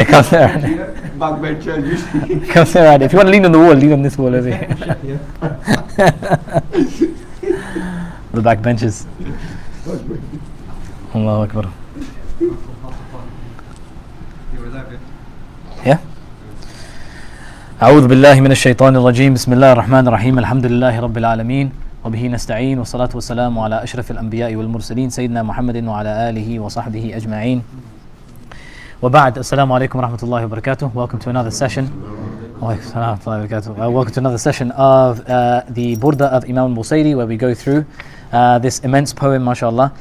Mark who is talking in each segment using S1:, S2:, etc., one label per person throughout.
S1: It comes around.
S2: Backbencher usually.
S1: It comes around. If you want to lean on the wall, lean on this wall over here. The back benches. Allahu Akbar. Yeah. أعوذ بالله من الشيطان الرجيم بسم الله الرحمن الرحيم الحمد لله رب العالمين وبه نستعين والصلاة والسلام على أشرف الأنبياء والمرسلين سيدنا محمد وعلى آله وصحبه أجمعين وبعد السلام عليكم ورحمة الله وبركاته. Welcome to another session. Welcome to another session of the Burdah of Imam Al-Busiri, where we go through this immense poem, mashallah,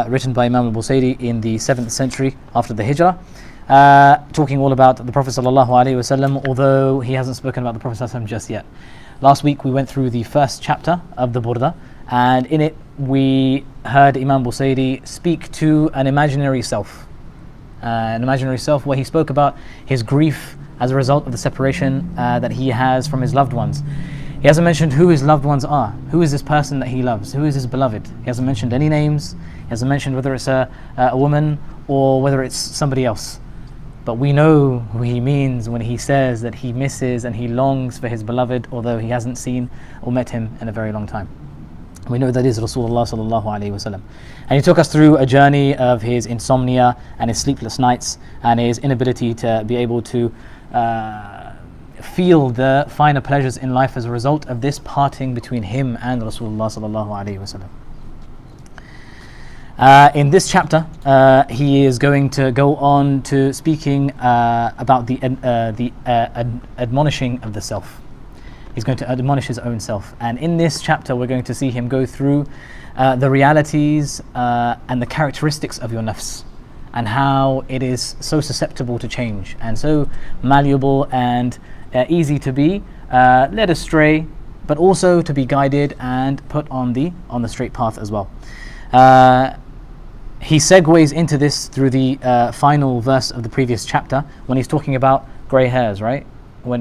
S1: written by Imam Al-Busiri in the 7th century after the Hijrah, talking all about the Prophet sallallahu alaihi wasallam, although he hasn't spoken about the Prophet sallallahu alaihi wasallam just yet. Last week we went through the first chapter of the Burdah, and in it we heard Imam Busiri speak to an imaginary self. Where he spoke about his grief as a result of the separation that he has from his loved ones. He hasn't mentioned who his loved ones are. Who is this person that he loves? Who is his beloved? He hasn't mentioned any names. He hasn't mentioned whether it's a woman or whether it's somebody else. But we know who he means when he says that he misses and he longs for his beloved, although he hasn't seen or met him in a very long time. We know that is Rasulullah sallallahu alaihi wasallam. And he took us through a journey of his insomnia and his sleepless nights and his inability to be able to feel the finer pleasures in life as a result of this parting between him and Rasulullah sallallahu alaihi wasallam. In this chapter, he is going to go on to speaking about the admonishing of the self. He's going to admonish his own self. And in this chapter, we're going to see him go through the realities and the characteristics of your nafs, and how it is so susceptible to change and so malleable and easy to be led astray, but also to be guided and put on the straight path as well. He segues into this through the final verse of the previous chapter when he's talking about grey hairs, right? When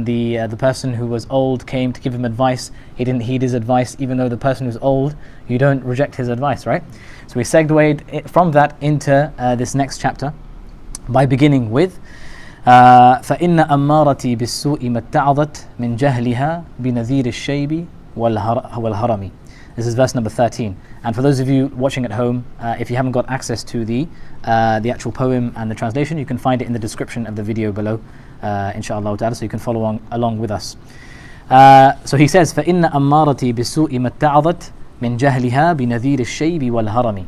S1: the person who was old came to give him advice, he didn't heed his advice, even though the person who's old, you don't reject his advice, right? So we segued from that into this next chapter by beginning with فَإِنَّ أَمَّارَتِي بِالسُّوءِ مَتَّعَظَتْ مِنْ جَهْلِهَا بِنَذِيرِ الشَّيْبِ وَالْهَرَمِ. This is verse number 13. And for those of you watching at home, if you haven't got access to the actual poem and the translation, you can find it in the description of the video below, inshallah ta'ala, so you can follow along with us. So he says, فَإِنَّ أَمَّارَتِي بِالسُّوءِ مَتَّعَظَتْ مِنْ جَهْلِهَا بِنَذِيرِ الشَّيْبِ وَالْهَرَمِ.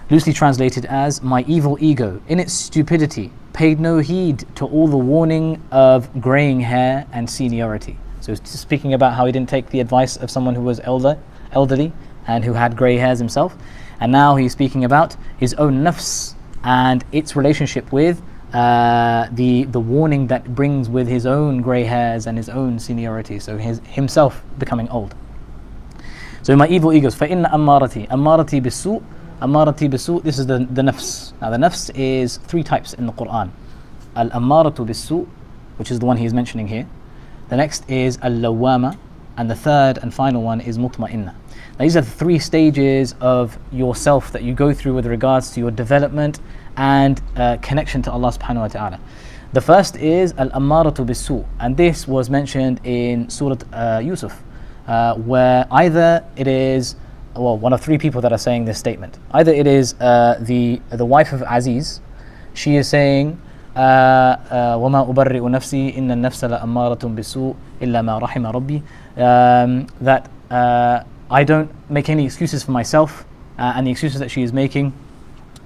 S1: Loosely translated as, my evil ego, in its stupidity, paid no heed to all the warning of greying hair and seniority. So he's speaking about how he didn't take the advice of someone who was elderly and who had grey hairs himself. And now he's speaking about his own nafs and its relationship with the warning that brings with his own grey hairs and his own seniority, so himself becoming old. So my evil egos, فَإِنَّ أَمَّارَتِي بِالسُّوء, this is the nafs. Now the nafs is 3 types in the Quran. Al-ammaratu bis-su', which is the one he is mentioning here. The next is al-lawwama, and the third and final one is mutma'inna. Now these are the 3 stages of yourself that you go through with regards to your development and connection to Allah subhanahu wa ta'ala. The first is al-ammaratu bis-su', and this was mentioned in Surah Yusuf, where either it is, well, one of 3 people that are saying this statement. Either it is the wife of Aziz. She is saying وَمَا أُبَرِّئُ نَفْسِي إِنَّ النَّفْسَ لَأَمَّارَةٌ بِالسُّوءِ إِلَّا مَا رَحِمَ رَبِّي. That I don't make any excuses for myself, and the excuses that she is making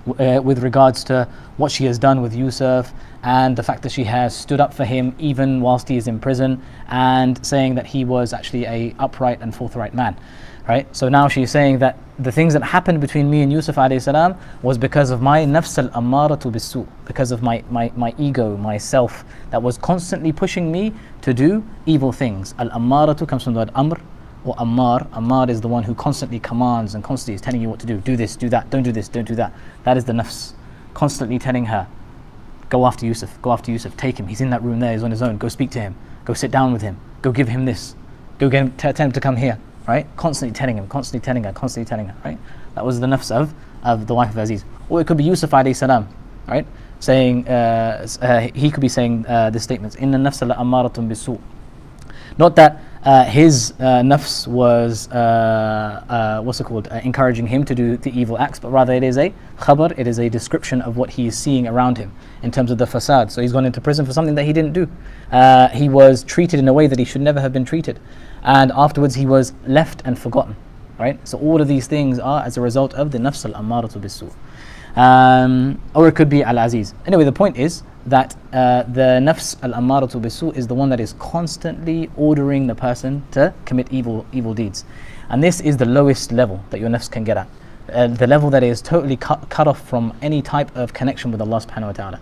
S1: with regards to what she has done with Yusuf and the fact that she has stood up for him even whilst he is in prison, and saying that he was actually a upright and forthright man. Right? So now she's saying that the things that happened between me and Yusuf alayhi salam was because of my nafs al-ammaratu bis-su', because of my ego, myself, that was constantly pushing me to do evil things. Al-ammaratu comes from the word amr or ammar. Ammar is the one who constantly commands and constantly is telling you what to do. Do this, do that, don't do this, don't do that. That is the nafs, constantly telling her, go after Yusuf, take him, he's in that room there, he's on his own, go speak to him, go sit down with him, go give him this, go get him, tell him to come here. Right? Constantly telling him, constantly telling her, right? That was the nafs of the wife of Aziz. Or it could be Yusuf alayhi salam, right? saying, he could be saying this statement, إِنَّ النَّفْسَ لَأَمَّارَةٌ بِالسُّوءِ. Not that his nafs was encouraging him to do the evil acts, but rather it is a khabar, it is a description of what he is seeing around him in terms of the fasad. So he's gone into prison for something that he didn't do. He was treated in a way that he should never have been treated, and afterwards he was left and forgotten. Right? So all of these things are as a result of the nafs al-ammaratu bis-su'. Or it could be al-aziz. Anyway, the point is that the nafs al-ammaratu bis-su' is the one that is constantly ordering the person to commit evil deeds. And this is the lowest level that your nafs can get at. The level that is totally cut off from any type of connection with Allah subhanahu wa ta'ala.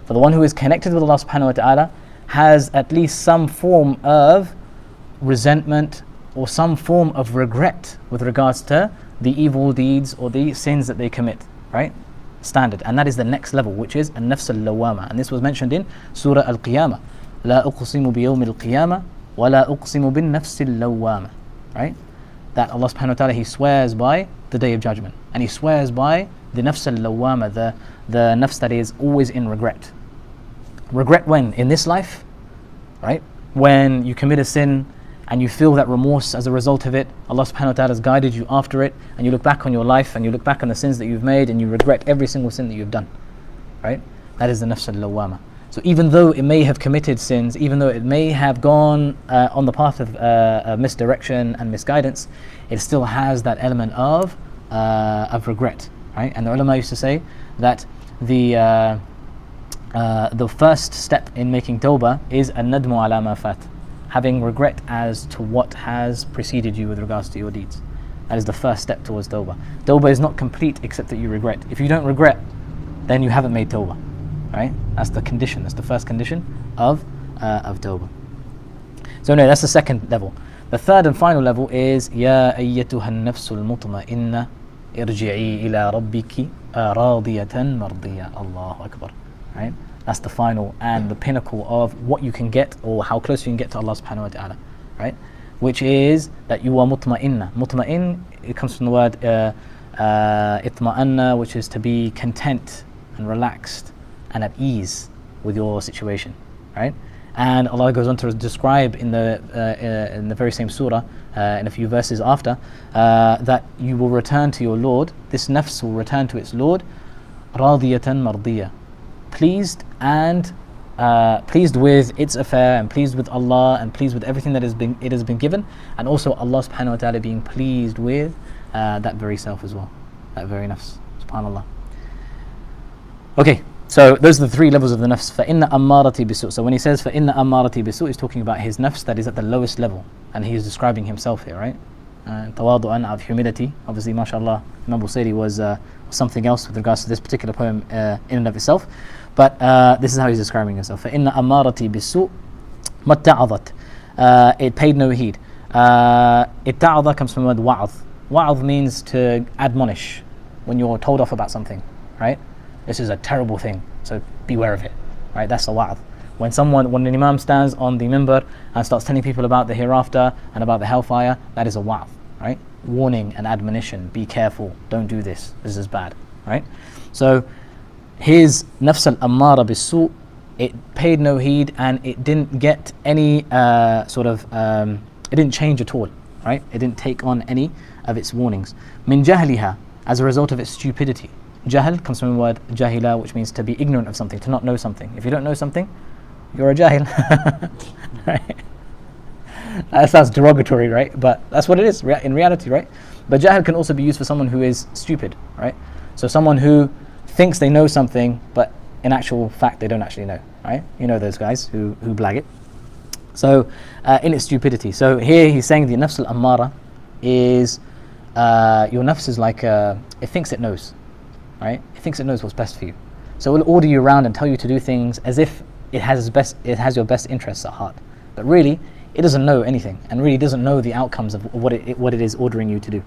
S1: For the one who is connected with Allah subhanahu wa ta'ala has at least some form of resentment or some form of regret with regards to the evil deeds or the sins that they commit, right? Standard. And that is the next level, which is an-nafs al-lawwama. And this was mentioned in Surah Al-Qiyamah. لا أقسم بيوم القيامة ولا أقسم بالنفس اللوامة. Right? That Allah subhanahu wa ta'ala, He swears by the Day of Judgment. And He swears by the nafs al-lawwama, the nafs that is always in regret. Regret when? In this life, right? When you commit a sin and you feel that remorse as a result of it, Allah subhanahu wa ta'ala has guided you after it, and you look back on your life and you look back on the sins that you've made and you regret every single sin that you've done, right? That is the nafs al-lawwama. So even though it may have committed sins, even though it may have gone on the path of misdirection and misguidance, it still has that element of regret, right? And the ulama used to say that the first step in making tawbah is an-nadmu ala ma fat, having regret as to what has preceded you with regards to your deeds. That is the first step towards tawbah. Tawbah is not complete except that you regret. If you don't regret, then you haven't made tawbah, right? That's the condition. That's the first condition of tawbah. So no, that's the second level. The third and final level is Ya ayyatuha an-nafsul mutma'inna irji'i ila rabbiki radiyatan mardiya. Allahu Akbar. Right? That's the final and the pinnacle of what you can get, or how close you can get to Allah subhanahu wa ta'ala, right? Which is that you are mutma'inna. Mutma'in, it comes from the word itma'anna, which is to be content and relaxed and at ease with your situation, right? And Allah goes on to describe in the very same surah, in a few verses after, that you will return to your Lord, this nafs will return to its Lord, radiyatan mardiya, pleased and pleased with its affair, and pleased with Allah, and pleased with everything that it has been given, and also Allah subhanahu wa ta'ala being pleased with that very self as well, that very nafs, subhanallah. Okay, so those are the three levels of the nafs. فَإِنَّ أَمَّارَتِي بِسُوءٍ. So when he says فَإِنَّ أَمَّارَتِي بِسُوءٍ, he's talking about his nafs that is at the lowest level, and he is describing himself here, right? Tawadu'an, out of humility. Obviously, mashallah, Imam Busiri was something else with regards to this particular poem in and of itself. But this is how he's describing himself. فَإِنَّ أَمَّارَتِي بِالسُّوءِ مَتَّعَظَتْ. It paid no heed. Itta'adha comes from the word wa'adh. Wa'adh means to admonish when you're told off about something, right? This is a terrible thing, so beware of it, right? That's a wa'adh. When an imam stands on the minbar and starts telling people about the hereafter and about the hellfire, that is a wa'adh, right? Warning and admonition, be careful, don't do this is bad, right? So his nafs al-ammara bis-su', it paid no heed, and it didn't get any it didn't change at all, right? It didn't take on any of its warnings. Min jahliha, as a result of its stupidity. Jahl comes from the word jahila, which means to be ignorant of something, to not know something. If you don't know something, you're a jahil. Right? That sounds derogatory, right? But that's what it is in reality, right? But jahl can also be used for someone who is stupid, right? So someone who thinks they know something, but in actual fact they don't actually know, right? You know those guys who blag it. So in its stupidity. So here he's saying the nafs al-ammara is your nafs is like it thinks it knows, right? It thinks it knows what's best for you. So it will order you around and tell you to do things as if it has your best interests at heart. But really, it doesn't know anything, and really doesn't know the outcomes of what it is ordering you to do.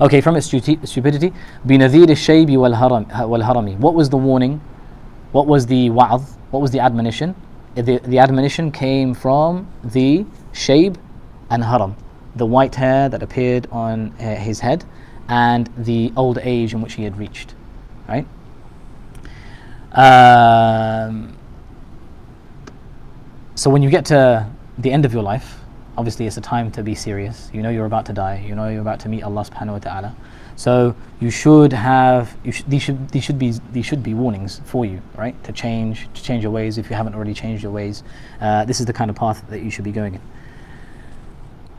S1: Okay, from its stupidity, بِنَذِيرِ الشَّيْبِ وَالْهَرَمِ. What was the warning? What was the wa'adh? What was the admonition? The admonition came from the shayb and haram, the white hair that appeared on his head, and the old age in which he had reached, right? So when you get to the end of your life, obviously it's a time to be serious. You know you're about to die. You know you're about to meet Allah subhanahu wa ta'ala. So you should have, these should be warnings for you, right? To change your ways if you haven't already changed your ways. This is the kind of path that you should be going in.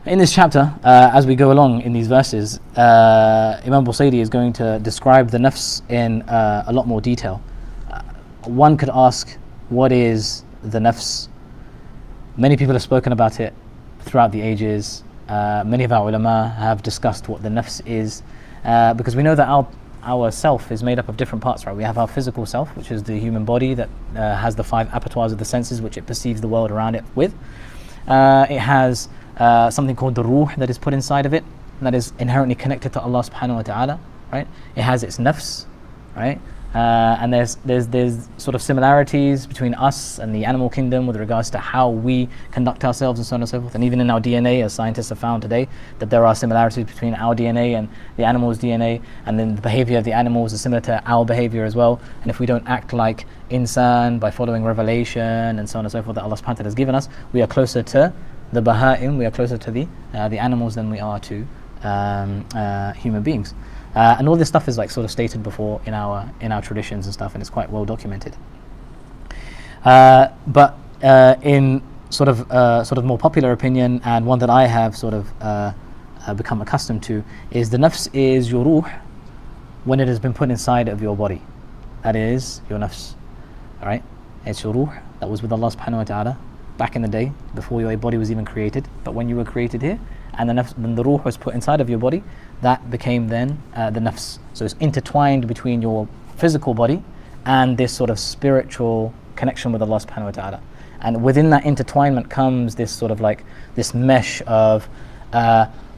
S1: In this chapter, as we go along in these verses, Imam Busiri is going to describe the nafs in a lot more detail. One could ask, what is the nafs? Many people have spoken about it throughout the ages. Many of our ulama have discussed what the nafs is, because we know that our self is made up of different parts, right? We have our physical self, which is the human body that has the 5 apertures of the senses which it perceives the world around it with. It has something called the ruh that is put inside of it, that is inherently connected to Allah subhanahu wa ta'ala, right? It has its nafs, right? And there's sort of similarities between us and the animal kingdom with regards to how we conduct ourselves and so on and so forth. And even in our DNA, as scientists have found today, that there are similarities between our DNA and the animal's DNA, and then the behavior of the animals is similar to our behavior as well. And if we don't act like insan by following revelation and so on and so forth that Allah subhanahu wa ta'ala has given us, we are closer to the baha'im, we are closer to the animals than we are to human beings. And all this stuff is like sort of stated before in our traditions and stuff, and it's quite well documented. But in sort of more popular opinion, and one that I have sort of become accustomed to, is the nafs is your ruh when it has been put inside of your body. That is your nafs. All right, it's your ruh that was with Allah subhanahu wa ta'ala back in the day before your body was even created. But when you were created here, and then the ruh was put inside of your body, that became then the nafs. So it's intertwined between your physical body and this sort of spiritual connection with Allah subhanahu wa ta'ala. And within that intertwinement comes this sort of like this mesh of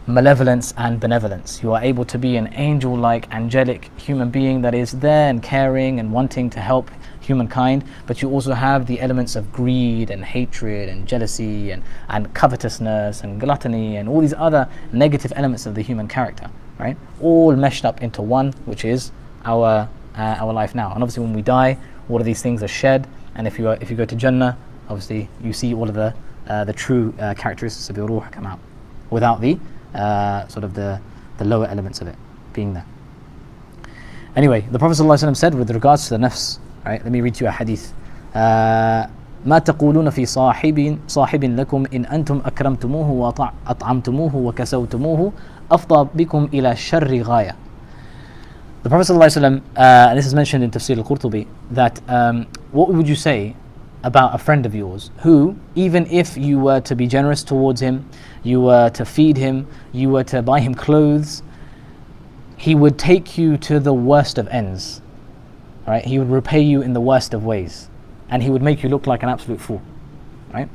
S1: malevolence and benevolence. You are able to be an angel-like, angelic human being that is there and caring and wanting to help humankind, but you also have the elements of greed and hatred and jealousy and covetousness and gluttony and all these other negative elements of the human character, right? All meshed up into one, which is our life now. And obviously when we die, all of these things are shed, and if you go to Jannah, obviously you see all of the true characteristics of your ruh come out without the sort of the lower elements of it being there. Anyway, the Prophet ﷺ said with regards to the nafs, right, let me read you a hadith. ما تقولون في صاحب لكم إن أنتم أكرمتموه وأطعمتموه وكسوتموه أفضى بكم إلى الشر غاية. The Prophet ﷺ, and this is mentioned in Tafsir al-Qurtubi, that what would you say about a friend of yours who, even if you were to be generous towards him, you were to feed him, you were to buy him clothes, he would take you to the worst of ends, right? He would repay you in the worst of ways, and he would make you look like an absolute fool, right?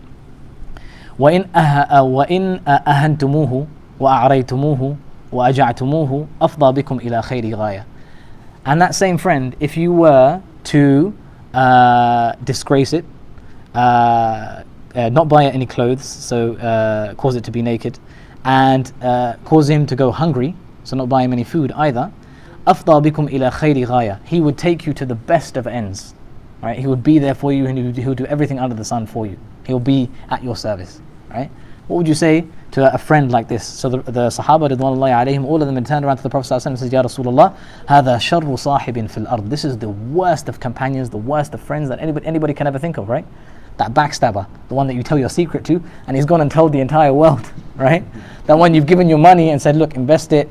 S1: وإن أهنتموه وأعريتموه وأجعتموه أفضى بكم إلى خير غاية. And that same friend, if you were to disgrace it, not buy it any clothes, so cause it to be naked, and cause him to go hungry, so not buy him any food either, أفضى بكم إلى خير غاية. He would take you to the best of ends, right? He would be there for you, and he would do everything under the sun for you. He will be at your service, right? What would you say to a friend like this? So the Sahaba ridwanullahi alayhim, all of them had turned around to the Prophet ﷺ and said, Ya Rasulullah, هذا شر صاحب في الأرض. This is the worst of companions, the worst of friends that anybody can ever think of, right? That backstabber, the one that you tell your secret to, and he's gone and told the entire world, right? That one you've given your money and said, look, invest it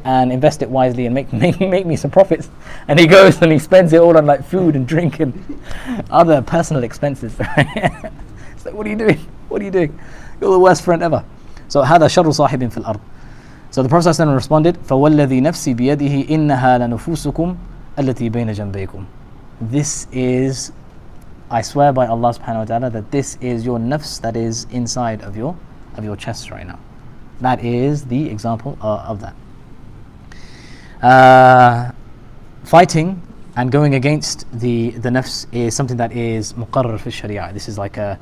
S1: wisely and make me some profits. And he goes and he spends it all on like food and drink and other personal expenses, right? It's like, what are you doing? What are you doing? You're the worst friend ever. So هذا شر صاحب في الأرض. So the Prophet ﷺ responded, فوالذي نفسي بيده إنها لنفوسكم التي بين جنبيكم. This is, I swear by Allah subhanahu wa ta'ala, that this is your nafs that is inside of your chest right now. That is the example of that. Fighting and going against the nafs is something that is muqarrar fi sharia. This is like a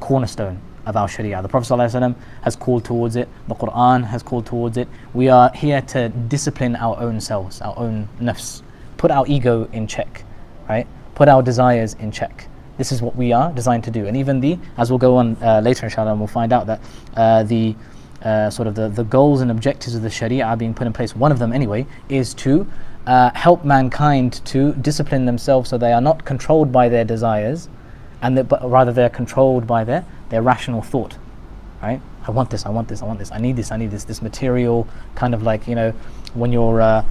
S1: cornerstone of our sharia. The Prophet ﷺ has called towards it. The Quran has called towards it. We are here to discipline our own selves, our own nafs, put our ego in check, right? put our desires in check. This is what we are designed to do. And even as we'll go on later inshallah, and we'll find out that the goals and objectives of the Sharia being put in place, one of them anyway, is to help mankind to discipline themselves so they are not controlled by their desires, but rather they're controlled by their rational thought, right? I want this, I want this, I want this, I need this, this material kind of like, when you're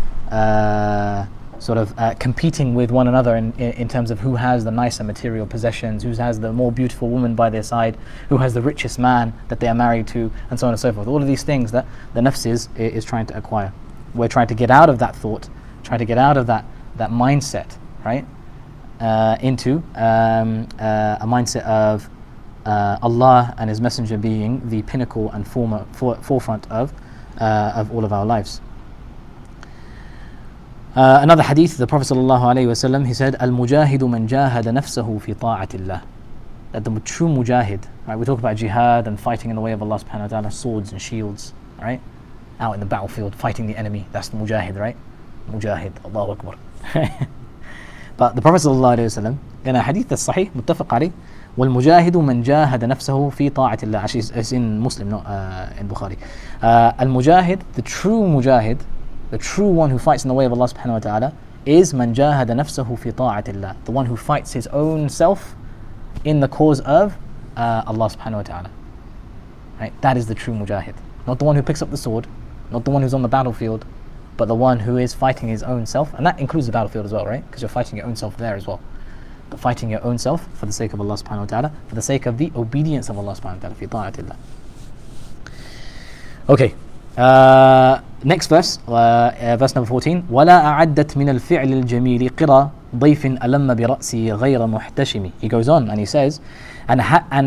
S1: competing with one another in terms of who has the nicer material possessions, who has the more beautiful woman by their side, who has the richest man that they are married to, and so on and so forth. All of these things that the nafs is trying to acquire. We're trying to get out of that thought, trying to get out of that mindset, right? Into a mindset of Allah and His Messenger being the pinnacle and forefront of all of our lives. Another hadith, the Prophet ﷺ, he said, "Al-mujahidu man jahada nafsahu fi ta'atillah." That the true mujahid, right? We talk about jihad and fighting in the way of Allah subhanahu wa ta'ala, swords and shields, right? Out in the battlefield, fighting the enemy. That's the mujahid, right? Mujahid, Allahu Akbar. But the Prophet ﷺ, in a hadith that's sahih, muttafaq alayh, وَالْمُجَاهِدُ مَنْ جَاهَدَ نَفْسَهُ فِي طَاعَةِ اللَّهِ. Actually, it's in Muslim, not in Bukhari. Al-mujahid, the true mujahid, the true one who fights in the way of Allah subhanahu wa ta'ala, is man jahada nafsahu fi ta'atillah, the one who fights his own self in the cause of Allah subhanahu wa ta'ala. Right? That is the true mujahid. Not the one who picks up the sword, not the one who's on the battlefield, but the one who is fighting his own self. And that includes the battlefield as well, right? Because you're fighting your own self there as well. But fighting your own self for the sake of Allah subhanahu wa ta'ala, for the sake of the obedience of Allah subhanahu wa ta'ala, fi ta'atillah. Okay. Next verse, verse number 14. وَلَا أَعَدَّتْ مِنَ الْفِعْلِ الْجَمِيلِ قِرَى ضَيْفٍ أَلَمَّ بِرَأْسِي غَيْرَ مُحْتَشِمِ. He goes on and he says, and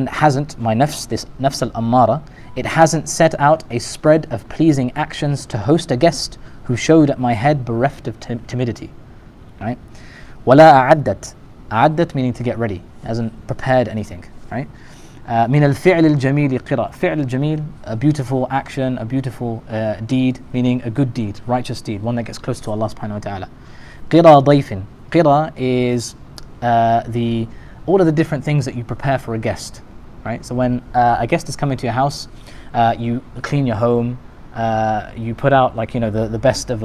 S1: hasn't my nafs, this nafs al-ammara, it hasn't set out a spread of pleasing actions to host a guest who showed at my head bereft of timidity. Right? وَلَا أَعَدَّتْ. أَعَدَّتْ meaning to get ready, hasn't prepared anything. Right? من الفعل الجميل قرى. فعل الجميل, a beautiful action, a beautiful deed, meaning a good deed, righteous deed, one that gets close to Allah subhanahu wa ta'ala. قرى ضيف. قرى is all of the different things that you prepare for a guest, right? So when a guest is coming to your house, you clean your home, you put out the best of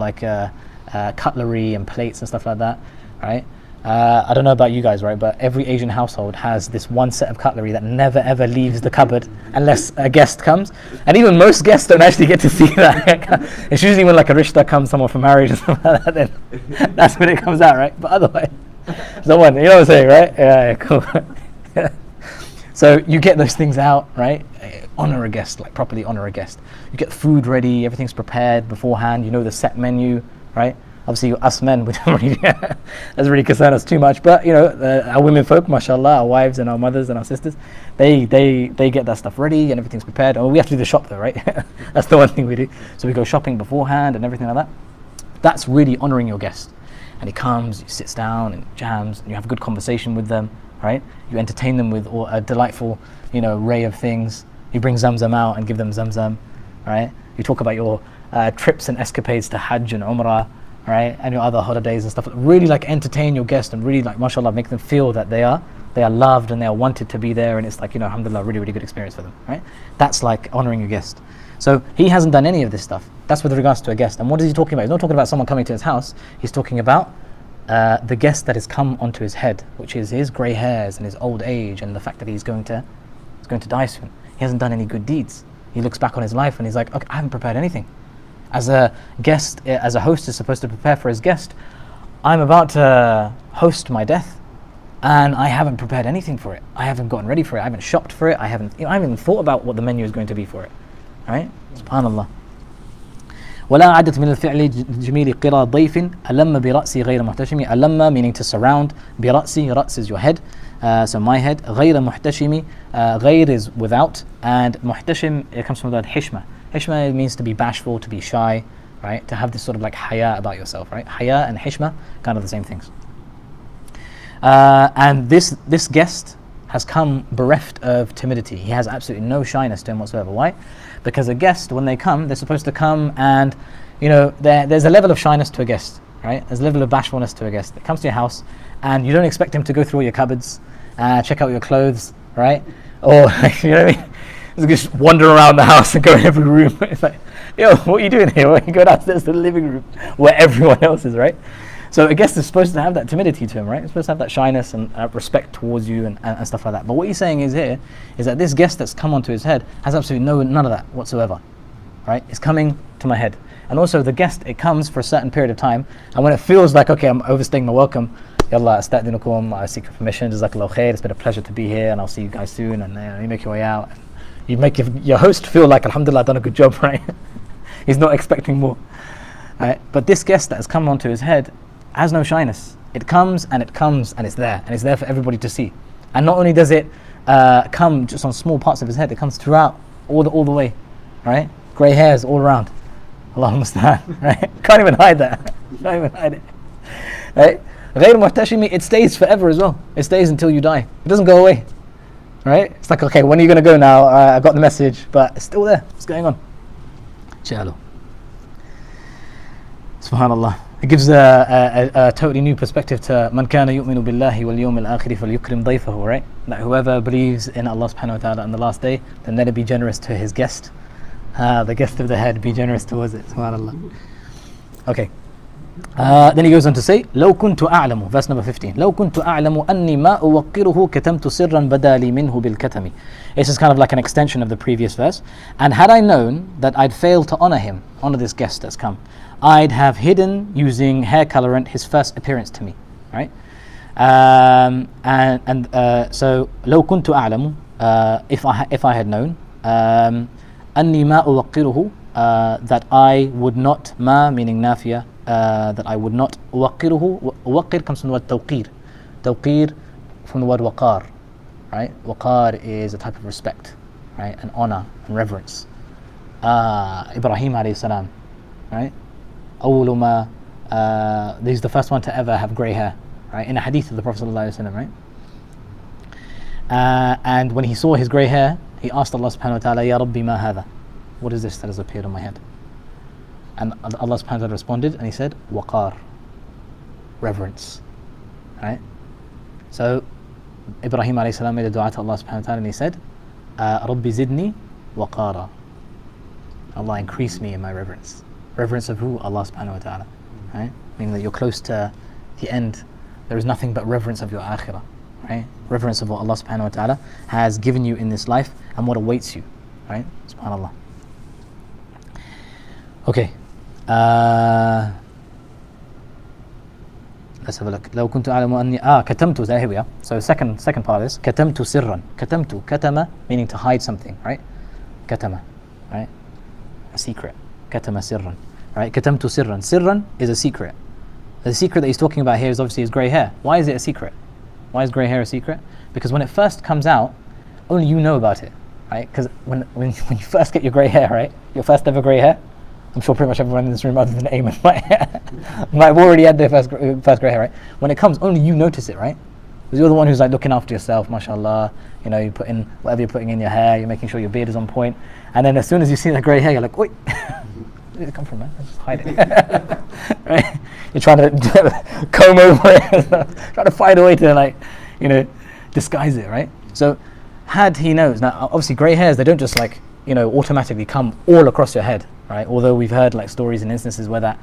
S1: cutlery and plates and stuff like that, right? I don't know about you guys, right? But every Asian household has this one set of cutlery that never ever leaves the cupboard unless a guest comes. And even most guests don't actually get to see that. It's usually when a rishta comes, someone for marriage or something like that, then that's when it comes out, right? But otherwise, someone, you know what I'm saying, right? Yeah, cool. So you get those things out, right? Honor a guest, properly honor a guest. You get food ready, everything's prepared beforehand, you know the set menu, right? Obviously, us men, we don't really, doesn't really concern us too much. But our women folk, mashallah, our wives and our mothers and our sisters, they get that stuff ready and everything's prepared. Oh, we have to do the shop though, right? That's the one thing we do. So we go shopping beforehand and everything like that. That's really honoring your guest. And he comes, he sits down and jams, and you have a good conversation with them, right? You entertain them with a delightful, array of things. You bring Zamzam out and give them Zamzam, right? You talk about your trips and escapades to Hajj and Umrah, right, and your other holidays and stuff. Really entertain your guest and really mashallah make them feel that they are loved and they are wanted to be there, and it's alhamdulillah, really really good experience for them, right? That's honoring your guest. So he hasn't done any of this stuff. That's with regards to a guest. And what is he talking about? He's not talking about someone coming to his house. He's talking about the guest that has come onto his head, which is his grey hairs and his old age and the fact that he's going to die soon. He hasn't done any good deeds. He looks back on his life and he's like, okay, I haven't prepared anything. As a guest, as a host is supposed to prepare for his guest, I'm about to host my death and I haven't prepared anything for it. I haven't gotten ready for it. I haven't shopped for it. I haven't even thought about what the menu is going to be for it. Right? Subhanallah. ولا عدت من الفعل جميل قرى ضيف ألم برأسي غير محتشم. ألم meaning to surround. برأسي, رأس is your head. So my head. غير محتشم. غير is without, and محتشم, it comes from the word hishma. Hishma means to be bashful, to be shy, right? To have this sort of haya about yourself, right? Haya and hishma, kind of the same things. And this guest has come bereft of timidity. He has absolutely no shyness to him whatsoever. Why? Because a guest, when they come, they're supposed to come and, there's a level of shyness to a guest, right? There's a level of bashfulness to a guest that comes to your house, and you don't expect him to go through all your cupboards, check out your clothes, right? Or you know what I mean? Just wander around the house and go in every room. It's like, yo, what are you doing here? Why don't you go downstairs to the living room where everyone else is, right? So a guest is supposed to have that timidity to him, right? He's supposed to have that shyness and respect towards you and stuff like that. But what he's saying is here is that this guest that's come onto his head has absolutely none of that whatsoever, right? It's coming to my head. And also the guest, it comes for a certain period of time, and when it feels like, okay, I'm overstaying my welcome, Yallah, asta'dinukum, I seek your permission, jazakallahu khair, it's been a pleasure to be here, and I'll see you guys soon, and you make your way out. You make your host feel like, alhamdulillah, I've done a good job, right? He's not expecting more. Right? But this guest that has come onto his head has no shyness. It comes and it's there, and it's there for everybody to see. And not only does it come just on small parts of his head, it comes throughout all the way, right? Grey hairs all around. Allahumma musta'an, right? Can't even hide that. Can't even hide it, right? غير محتشم, it stays forever as well. It stays until you die. It doesn't go away, right? It's like, okay, when are you going to go now? I got the message, but it's still there. What's going on? Chalo. Subhanallah. It gives a totally new perspective to man kana yu'minu billahi wal yawmil akhir falyukrim dayfahu, right? That whoever believes in Allah subhanahu wa ta'ala on the last day, then let it be generous to his guest. The guest of the head, be generous towards it. Subhanallah. Okay. Then he goes on to say, لو كنت أعلم, verse number 15. لو كنت أعلم أني ما أوقره كتمت سرا بدالي منه بالكتم. This is kind of like an extension of the previous verse. And had I known that I'd failed to honor this guest that's come, I'd have hidden using hair colorant his first appearance to me, right? So لو كنت أعلم, if I had known, أني ما أوقره, that I would not, ما meaning نافية, that I would not, أوقره, أوقر comes from the word توقير, توقير from the word وقار, right? وقار is a type of respect, right? And honor and reverence. Ibrahim alayhi salam, right? أول ما, he's the first one to ever have grey hair, right? In a hadith of the Prophet sallallahu alayhi wa sallam, right? And when he saw his grey hair, he asked Allah subhanahu wa ta'ala, Ya Rabbi ma hadha? What is this that has appeared on my head? And Allah subhanahu wa ta'ala responded and he said, Waqar, reverence, right? So Ibrahim alayhi salam made a dua to Allah subhanahu wa ta'ala and he said, Rabbi zidni waqara. Allah, increase me in my reverence. Reverence of who? Allah subhanahu wa ta'ala, right? Meaning that you're close to the end. There is nothing but reverence of your akhirah, right? Reverence of what Allah subhanahu wa ta'ala has given you in this life and what awaits you, right? Subhanallah. Okay. Let's have a look. لو كنت أعلم أني كتمت, here we are. So second part of this. كتمت سرا. كتمت, katama meaning to hide something, right? Katama, right? A secret. كتم سرا, right? كتمت سرا. Sirran is a secret. The secret that he's talking about here is obviously his grey hair. Why is it a secret? Why is grey hair a secret? Because when it first comes out, only you know about it, right? Because when you first get your grey hair, right? Your first ever grey hair, I'm sure pretty much everyone in this room other than Ayman might have already had their first grey hair, right? When it comes, only you notice it, right? Because you're the one who's like looking after yourself, mashallah. You know, you put in whatever you're putting in your hair, you're making sure your beard is on point. And then as soon as you see that grey hair, you're like, wait, where did it come from, man? Let's just hide it. Right? You're trying to comb over it, trying to find a way to, like, you know, disguise it, right? So had he knows, now obviously grey hairs, they don't just like, you know, automatically come all across your head, right? Although we've heard like stories and instances where that,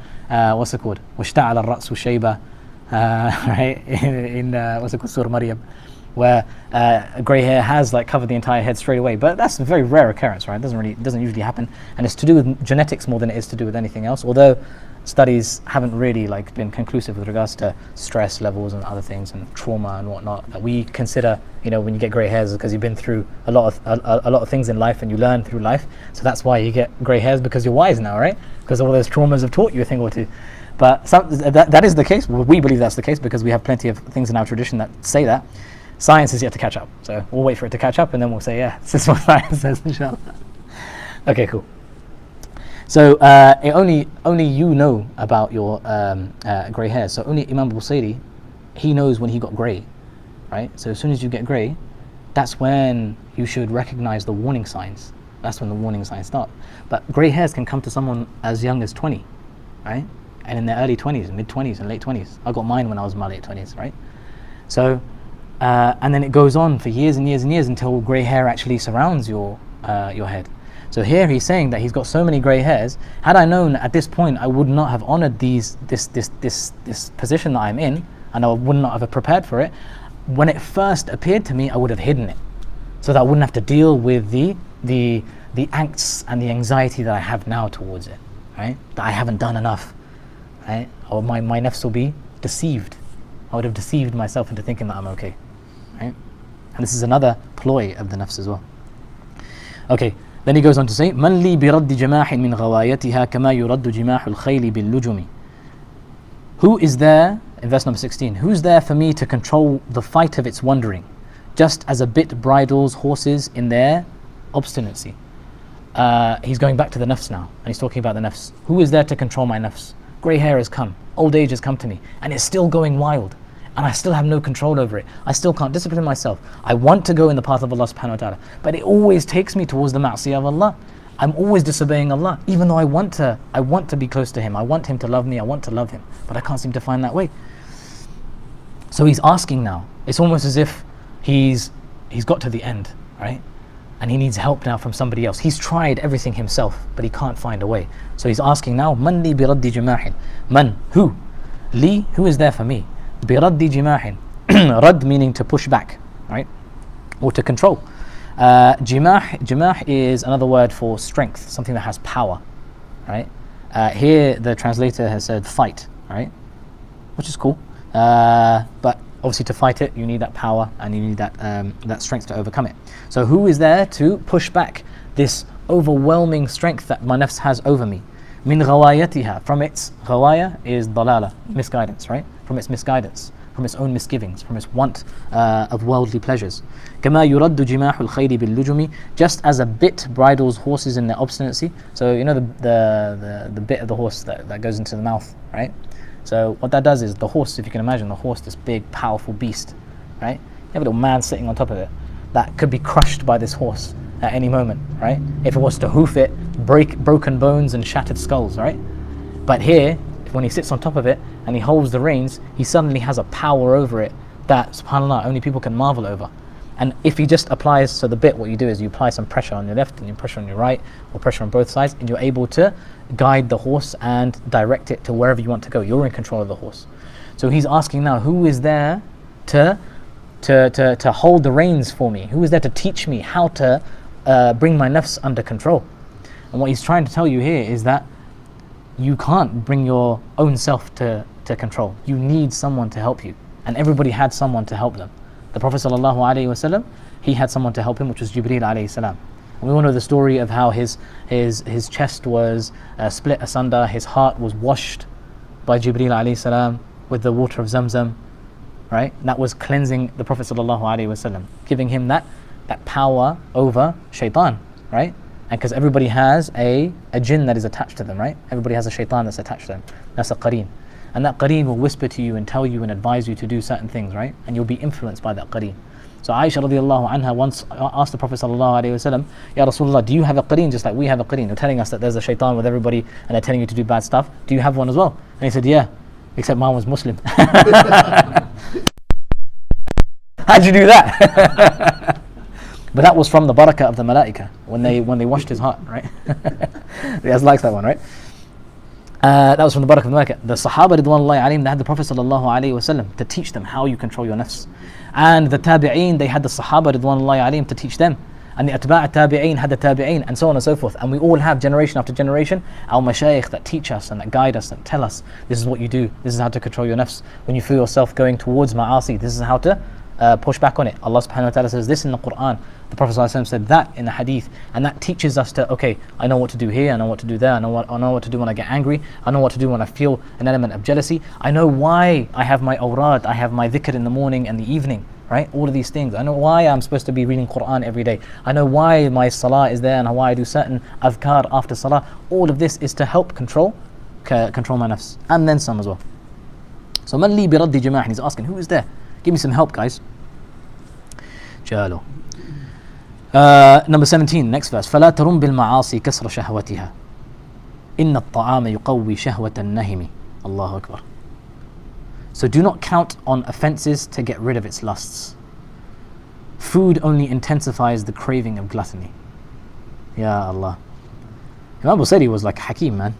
S1: what's it called? وَاشْتَعَلَ الرَّأْسُ شَيْبًا, right? In what's it called? Surah Maryam, where grey hair has like covered the entire head straight away. But that's a very rare occurrence, right? It doesn't usually happen, and it's to do with genetics more than it is to do with anything else. Although studies haven't really like been conclusive with regards to stress levels and other things and trauma and whatnot that we consider, you know, when you get grey hairs because you've been through a lot of things in life and you learn through life. So that's why you get grey hairs, because you're wise now, right? Because all those traumas have taught you a thing or two. But that is the case. Well, we believe that's the case because we have plenty of things in our tradition that say that. Science is yet to catch up, so we'll wait for it to catch up and then we'll say, yeah, this is what science says, inshallah. Okay, cool. So only you know about your grey hair. So only Imam Al-Busiri, he knows when he got grey, right? So as soon as you get grey, that's when you should recognize the warning signs. That's when the warning signs start. But grey hairs can come to someone as young as 20, right? and in their early 20s, mid 20s and late 20s. I got mine when I was in my late 20s, right? So, and then it goes on for years and years and years until grey hair actually surrounds your head. So here he's saying that he's got so many grey hairs. Had I known at this point, I would not have honoured this position that I'm in, and I would not have prepared for it. When it first appeared to me, I would have hidden it, so that I wouldn't have to deal with the angst and the anxiety that I have now towards it, right? That I haven't done enough, right? Or my nafs will be deceived. I would have deceived myself into thinking that I'm okay, right? And this is another ploy of the nafs as well. Okay, then he goes on to say, "Man li birad jimah min ghawayatiha kama yurad jimah al-khayl bil-lujumi." Who is there, in verse number 16, who's there for me to control the fight of its wandering, just as a bit bridles horses in their obstinacy? He's going back to the nafs now, and he's talking about the nafs. Who is there to control my nafs? Grey hair has come, old age has come to me, and it's still going wild, and I still have no control over it. I still can't discipline myself. I want to go in the path of Allah subhanahu wa ta'ala, but it always takes me towards the ma'siyah of Allah. I'm always disobeying Allah, even though I want to be close to Him. I want Him to love me, I want to love Him, but I can't seem to find that way. So he's asking now. It's almost as if he's got to the end, right? And he needs help now from somebody else. He's tried everything himself, but he can't find a way. So he's asking now, "Man li biraddi jimahin?" Man, who? Li, who is there for me? Biraddi jimahin. Rad meaning to push back, right? Or to control. Jimah is another word for strength, something that has power, right? Here the translator has said fight, right? Which is cool. But obviously to fight it, you need that power and you need that strength to overcome it. So who is there to push back this overwhelming strength that my nafs has over me? Min ghawayatiha, from its ghawaya is dalala, misguidance, right? From its misguidance, from its own misgivings, from its want of worldly pleasures. Kama yuraddu jimahul khayli bil lujumi, just as a bit bridles horses in their obstinacy. So you know the bit of the horse that goes into the mouth, right? So what that does is the horse, if you can imagine the horse, this big powerful beast, right? You have a little man sitting on top of it that could be crushed by this horse at any moment, right? If it was to hoof it, break broken bones and shattered skulls, right? But here, when he sits on top of it and he holds the reins, he suddenly has a power over it that, subhanAllah, only people can marvel over. And if he just applies, so the bit, what you do is you apply some pressure on your left and you pressure on your right, or pressure on both sides, and you're able to guide the horse and direct it to wherever you want to go. You're in control of the horse. So he's asking now, who is there to hold the reins for me? Who is there to teach me how to bring my nafs under control? And what he's trying to tell you here is that you can't bring your own self to control. You need someone to help you. And everybody had someone to help them. The Prophet ﷺ, he had someone to help him, which was Jibreel alayhi salam. And we all know the story of how his chest was split asunder, his heart was washed by Jibreel alayhi salam with the water of Zamzam, right? That was cleansing the Prophet ﷺ, giving him that power over shaitan, right? And because everybody has a jinn that is attached to them, right? Everybody has a shaitan that's attached to them. That's a qareen. And that qareen will whisper to you and tell you and advise you to do certain things, right? And you'll be influenced by that qareen. So Aisha radiallahu anha once asked the Prophet sallallahu alaihi wasallam, "Ya Rasulullah, do you have a qareen just like we have a qareen? You're telling us that there's a shaitan with everybody and they're telling you to do bad stuff. Do you have one as well?" And he said, "Yeah, except mine was Muslim." How'd you do that? But that was from the barakah of the malaika when they washed his heart, right? Riaz likes that one, right? That was from the barakah of the malaika. The Sahaba ridwanullahi alayhim, they had the Prophet sallallahu alayhi wasallam to teach them how you control your nafs. And the tabi'een, they had the Sahaba ridwanullahi alayhim to teach them. And the atba' tabi'een had the tabi'een, and so on and so forth. And we all have generation after generation our mashayikh that teach us and that guide us and tell us this is what you do, this is how to control your nafs. When you feel yourself going towards ma'asi, this is how to push back on it. Allah subhanahu wa ta'ala says this in the Quran. The Prophet ﷺ said that in the hadith, and that teaches us to, okay, I know what to do here, I know what to do there, I know what to do when I get angry, I know what to do when I feel an element of jealousy, I know why I have my awrad, I have my dhikr in the morning and the evening, right? All of these things. I know why I'm supposed to be reading Quran every day. I know why my salah is there and why I do certain adhkar after salah. All of this is to help control my nafs, and then some as well. So man li bi raddi jimah, he's asking, who is there? Give me some help, guys. Jalo. Number 17, next verse. فلا ترم بالمعاصي كسر شهوتها إن الطعام يقوي شهوة النهم Allahu Akbar. So do not count on offences to get rid of its lusts. Food only intensifies the craving of gluttony. Ya Allah. Imam Busiri was like Hakim, man.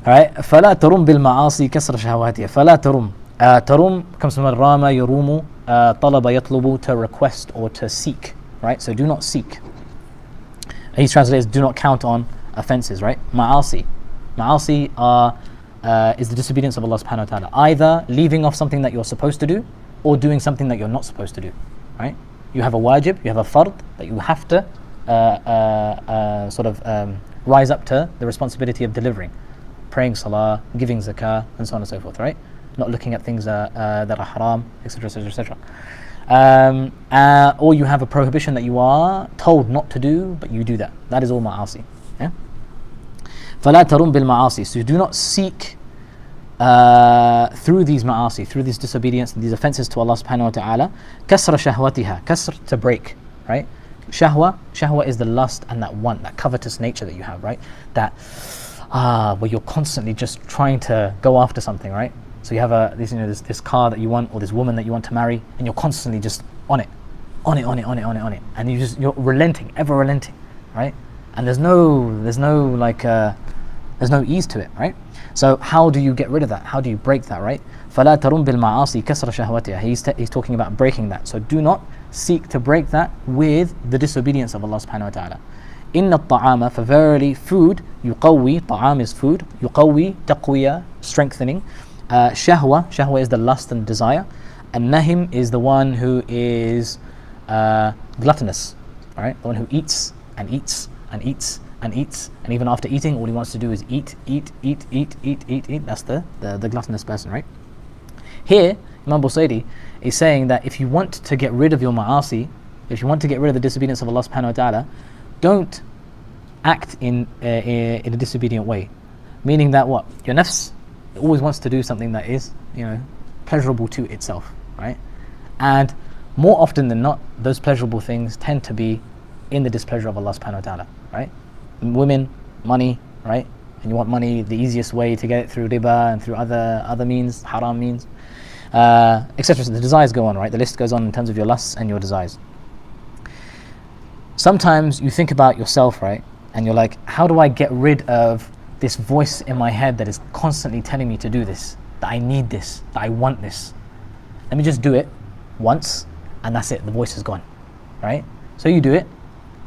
S1: Alright, فَلَا تَرُمْ بِالْمَعَاصِي كَسْرَ شَهَوَاتِهَ فَلَا تَرُمْ tarum comes from rama yarumu, talaba yatlubu, to request or to seek, right? So do not seek. He's translated as do not count on offences, right? Ma'asi are is the disobedience of Allah subhanahu wa ta'ala, either leaving off something that you're supposed to do or doing something that you're not supposed to do, right? You have a wajib, you have a fard that you have to rise up to the responsibility of delivering, praying salah, giving zakah, and so on and so forth, right? Not looking at things that are haram, etc., etc., etc. Or you have a prohibition that you are told not to do, but you do that. That is all ma'asi. Yeah? فَلَا تَرُمْ بِالْمَعَاصِي. So do not seek through these ma'asi, through this disobedience, these offences to Allah subhanahu wa ta'ala, كَسْرَ شَهْوَتِهَا. Kasr, to break, right? Shahwa is the lust and that want, that covetous nature that you have, right? That, where you're constantly just trying to go after something, right? So you have this car that you want, or this woman that you want to marry, and you're constantly just on it, and you're relenting, ever relenting, right? And there's no ease to it, right? So how do you get rid of that? How do you break that, right? فَلَا تَرُمْ بِالْمَعَاصِي كَسْرَ شَهْوَتِهَا. He's talking about breaking that. So do not seek to break that with the disobedience of Allah subhanahu wa ta'ala. إِنَّ الطَّعَامَ, for verily food, يُقَوِّي, ta'am is food, يُقَوِّي, taqwiya, strengthening. Shahwa is the lust and desire, and nahim is the one who is gluttonous, right? The one who eats and eats and eats and eats, and even after eating, all he wants to do is eat. That's the gluttonous person, right? Here, Imam Busiri is saying that if you want to get rid of your ma'asi, if you want to get rid of the disobedience of Allah subhanahu wa ta'ala, don't act in a disobedient way. Meaning that what? Your nafs, it always wants to do something that is, pleasurable to itself, right? And more often than not, those pleasurable things tend to be in the displeasure of Allah subhanahu wa ta'ala, right? Women, money, right? And you want money, the easiest way to get it through riba and through other means, haram means, etc. So the desires go on, right? The list goes on in terms of your lusts and your desires. Sometimes you think about yourself, right? And you're like, how do I get rid of this voice in my head that is constantly telling me to do this, that I need this, that I want this? Let me just do it once, and that's it. The voice is gone, right? So you do it,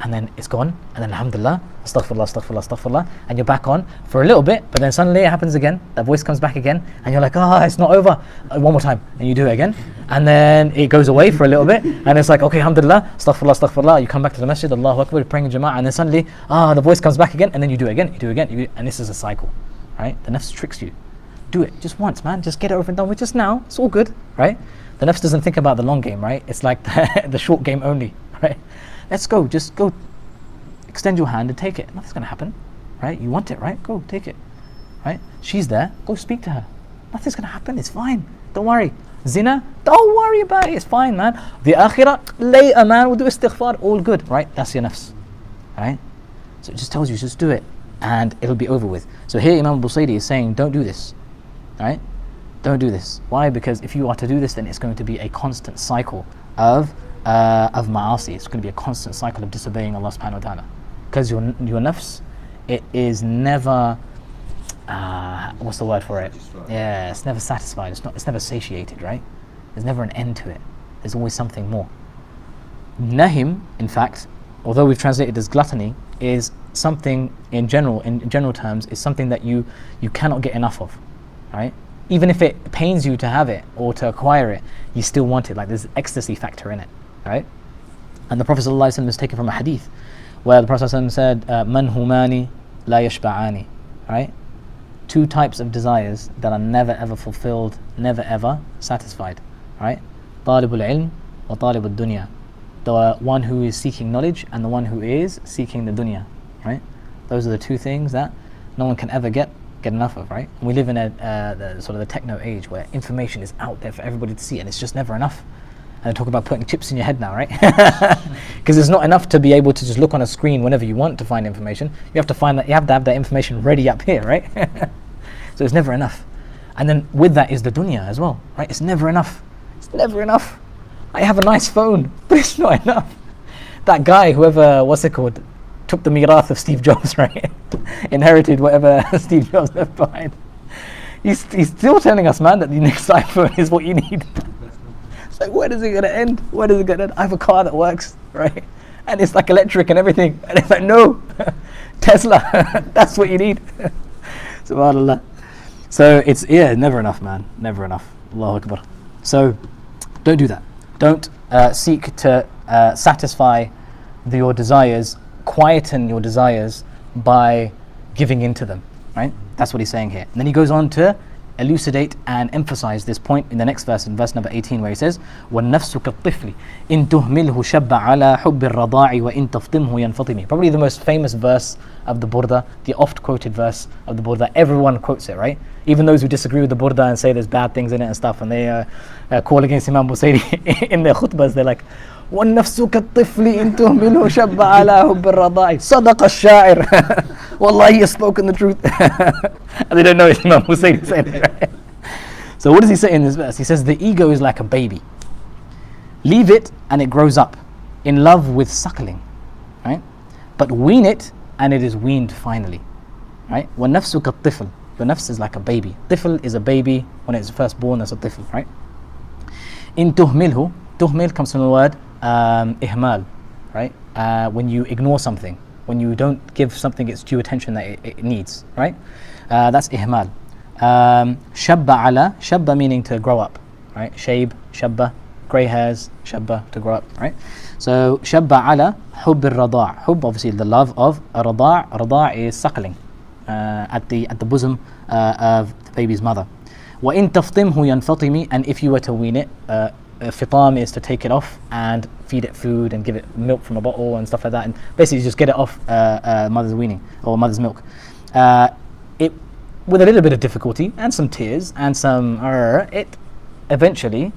S1: and then it's gone, and then alhamdulillah, astaghfirullah, and you're back on for a little bit, but then suddenly it happens again, that voice comes back again, and you're like, it's not over, one more time, and you do it again, and then it goes away for a little bit, and it's like, okay, alhamdulillah, astaghfirullah, you come back to the masjid, Allahu Akbar, you're praying in jama'ah, and then suddenly, the voice comes back again, and then you do it again, and this is a cycle, right? The nafs tricks you. Do it just once, man, just get it over and done with just now, it's all good, right? The nafs doesn't think about the long game, right? It's like the short game only, right? Let's go, just go, extend your hand and take it. Nothing's going to happen, right? You want it, right? Go, take it, right? She's there, go speak to her. Nothing's going to happen, it's fine. Don't worry. Zina, don't worry about it, it's fine, man. The akhirah, later, man, we'll do istighfar, all good, right? That's your nafs, right? So it just tells you, just do it, and it'll be over with. So here Imam Busiri is saying, don't do this, right? Don't do this. Why? Because if you are to do this, then it's going to be a constant cycle of ma'asi. It's going to be a constant cycle of disobeying Allah subhanahu wa ta'ala. Because your nafs, it is never, what's the word for it? Yeah, it's never satisfied. It's never satiated, right? There's never an end to it. There's always something more. Nahim, in fact, although we've translated as gluttony, is something in general terms, is something that you cannot get enough of, right? Even if it pains you to have it or to acquire it, you still want it. Like there's ecstasy factor in it, right? And the Prophet ﷺ is taken from a hadith where the Prophet ﷺ said, "Man humani la yashba'ani," right? Two types of desires that are never ever fulfilled, never ever satisfied, right? Talibul ilm wa talibul dunya. The one who is seeking knowledge and the one who is seeking the dunya, right? Those are the two things that no one can ever get enough of, right? We live in the techno age where information is out there for everybody to see, and it's just never enough. And they talk about putting chips in your head now, right? Because it's not enough to be able to just look on a screen whenever you want to find information. You have to have that information ready up here, right? So it's never enough. And then with that is the dunya as well, right? It's never enough. It's never enough. I have a nice phone, but it's not enough. That guy, whoever, what's it called, took the mirath of Steve Jobs, right? Inherited whatever Steve Jobs left behind. He's still telling us, man, that the next iPhone is what you need. It's like, where is it going to end? Where is it going to end? I have a car that works, right? And it's like electric and everything. And it's like, no, Tesla, that's what you need. SubhanAllah. So it's, never enough, man. Never enough. Allahu Akbar. So don't do that. Don't seek to satisfy your desires, quieten your desires by giving into them, right? That's what he's saying here. And then he goes on to elucidate and emphasize this point in the next verse, in verse number 18, where he says, وَالنَّفْسُ كَالطِّفْلِ إِن تُهْمِلْهُ شَبَّ عَلَى حُبِّ الرَّضَاعِ وَإِن تَفْطِمْهُ يَنْفَطِمِ. Probably the most famous verse of the Burdah, the oft quoted verse of the Burdah. Everyone quotes it, right? Even those who disagree with the Burdah and say there's bad things in it and stuff, and they call against Imam Busiri in their khutbahs, they're like, وَالنَّفْسُ كَالطِّفْلِ إِن تُهْمِلْهُ شَبَّ عَلَى حُبِّ الرَّضَاعِ صَدَقَ الشَّاعِرِ Wallahi, he has spoken the truth. And they don't know it's Imam Busiri saying it, right? So what does he say in this verse? He says the ego is like a baby. Leave it and it grows up in love with suckling, right? But wean it and it is weaned finally, right? وَالنَّفْسُ كَالطِّفْلِ. Your nafs is like a baby. Tifl is a baby when it's first born. That's a tifl, right? In tuhmilhu, tuhmil comes from the word ihmal, right? When you ignore something, when you don't give something its due attention that it needs, right? That's ihmal. Shabba ala, shabba meaning to grow up, right? Shaib, shabba, grey hairs, shabba, to grow up, right? So shabba ala hubb al-rada'. Hubb, obviously the love of rada'. Rada' is suckling at the bosom of the baby's mother. وَإِن تَفْطِمْهُ يَنْفَطِمِ. And if you were to wean it, fitam is to take it off and feed it food and give it milk from a bottle and stuff like that, and basically just get it off mother's weaning or mother's milk. It, with a little bit of difficulty and some tears and some it eventually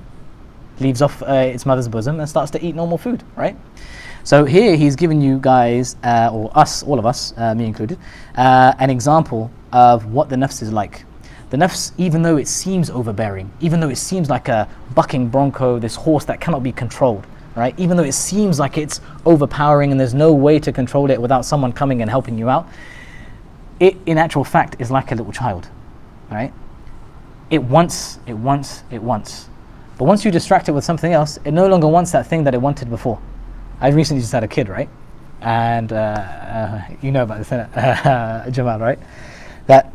S1: leaves off its mother's bosom and starts to eat normal food, right? So here he's given you guys, or us, all of us, me included, an example of what the nafs is like. The nafs, even though it seems overbearing, even though it seems like a bucking bronco, this horse that cannot be controlled, right? Even though it seems like it's overpowering and there's no way to control it without someone coming and helping you out, it in actual fact is like a little child, right? It wants. But once you distract it with something else, it no longer wants that thing that it wanted before. I recently just had a kid, right? And you know about this, Jamal, right? That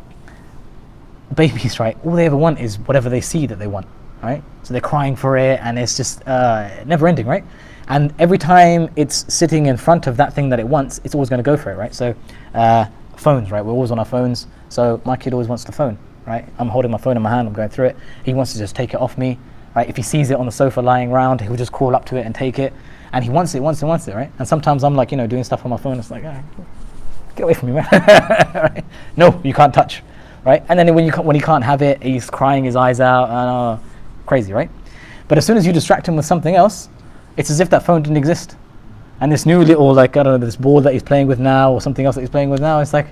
S1: babies, right, all they ever want is whatever they see that they want, right? So they're crying for it, and it's just never ending, right? And every time it's sitting in front of that thing that it wants, it's always going to go for it, right? So phones, right? We're always on our phones. So my kid always wants the phone, right? I'm holding my phone in my hand, I'm going through it. He wants to just take it off me, right? If he sees it on the sofa lying around, he'll just crawl up to it and take it. And he wants it, right? And sometimes I'm like, doing stuff on my phone. It's like, get away from me, man. Right? No, you can't touch, right? And then when he can't have it, he's crying his eyes out, and crazy, right? But as soon as you distract him with something else, it's as if that phone didn't exist. And this new little, this ball that he's playing with now, or something else that he's playing with now, it's like,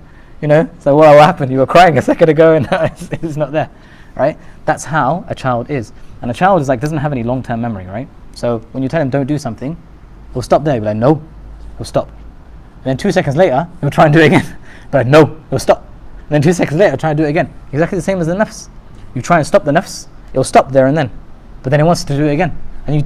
S1: so what happened? You were crying a second ago, and it's not there, right? That's how a child is. And a child is doesn't have any long-term memory, right? So when you tell him don't do something, he'll stop there. He'll be like, no. He'll stop. And then 2 seconds later, he'll try and do it again. But no, he'll stop. And then 2 seconds later, he'll try and do it again. Exactly the same as the nafs. You try and stop the nafs, it'll stop there and then. But then it wants to do it again. And you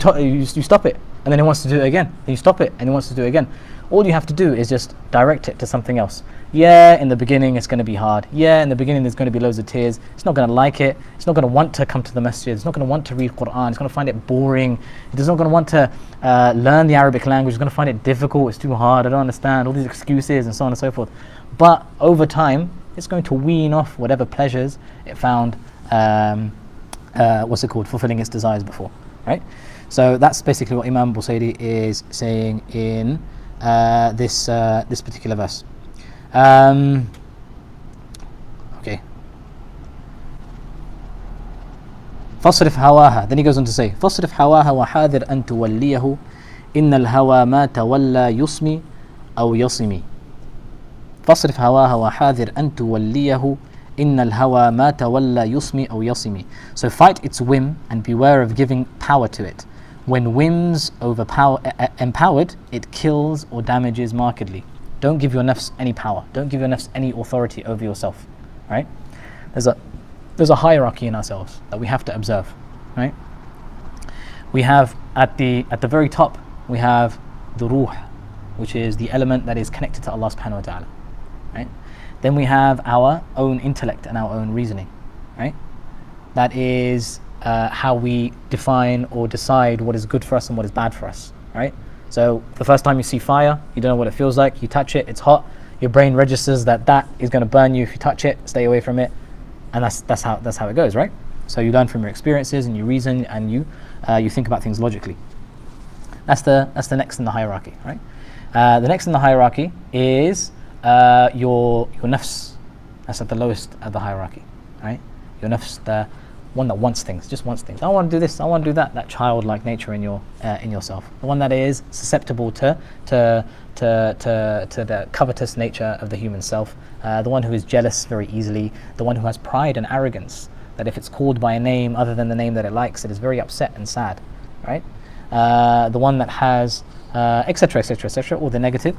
S1: stop it. And then it wants to do it again. And you stop it, and it wants to do it again. All you have to do is just direct it to something else. Yeah, in the beginning it's going to be hard. Yeah, in the beginning there's going to be loads of tears. It's not going to like it. It's not going to want to come to the masjid. It's not going to want to read Quran. It's going to find it boring. It's not going to want to learn the Arabic language. It's going to find it difficult. It's too hard. I don't understand. All these excuses and so on and so forth. But over time, it's going to wean off whatever pleasures it found, fulfilling its desires before, right? So that's basically what Imam Busiri is saying in this particular verse. Okay. فاصرف هواها. Then he goes on to say فاصرف هواها وحاذر أن توليه إن الهوى ما تولى يصمي أو يصمي. فاصرف هواها وحاذر أن توليه إِنَّ الْهَوَى مَا تَوَلَّى يُسْمِي أَوْ يَصِمِ. So fight its whim and beware of giving power to it. When whims empowered, it kills or damages markedly. Don't give your nafs any power. Don't give your nafs any authority over yourself. Right? There's a hierarchy in ourselves that we have to observe. Right? We have at the very top, we have the ruh, which is the element that is connected to Allah subhanahu wa ta'ala. Right? Then we have our own intellect and our own reasoning. Right? That is how we define or decide what is good for us and what is bad for us. Right? So the first time you see fire, you don't know what it feels like. You touch it, it's hot. Your brain registers that is going to burn you if you touch it. Stay away from it, and that's how it goes, right? So you learn from your experiences and you reason and you think about things logically. That's the next in the hierarchy, right? The next in the hierarchy is your nafs. That's at the lowest of the hierarchy, right? Your nafs, the one that wants things, just wants things. I want to do this, I want to do that. That childlike nature in yourself. The one that is susceptible to the covetous nature of the human self. The one who is jealous very easily. The one who has pride and arrogance. That if it's called by a name other than the name that it likes, it is very upset and sad, right? The one that has etc., etc., etc., or the negative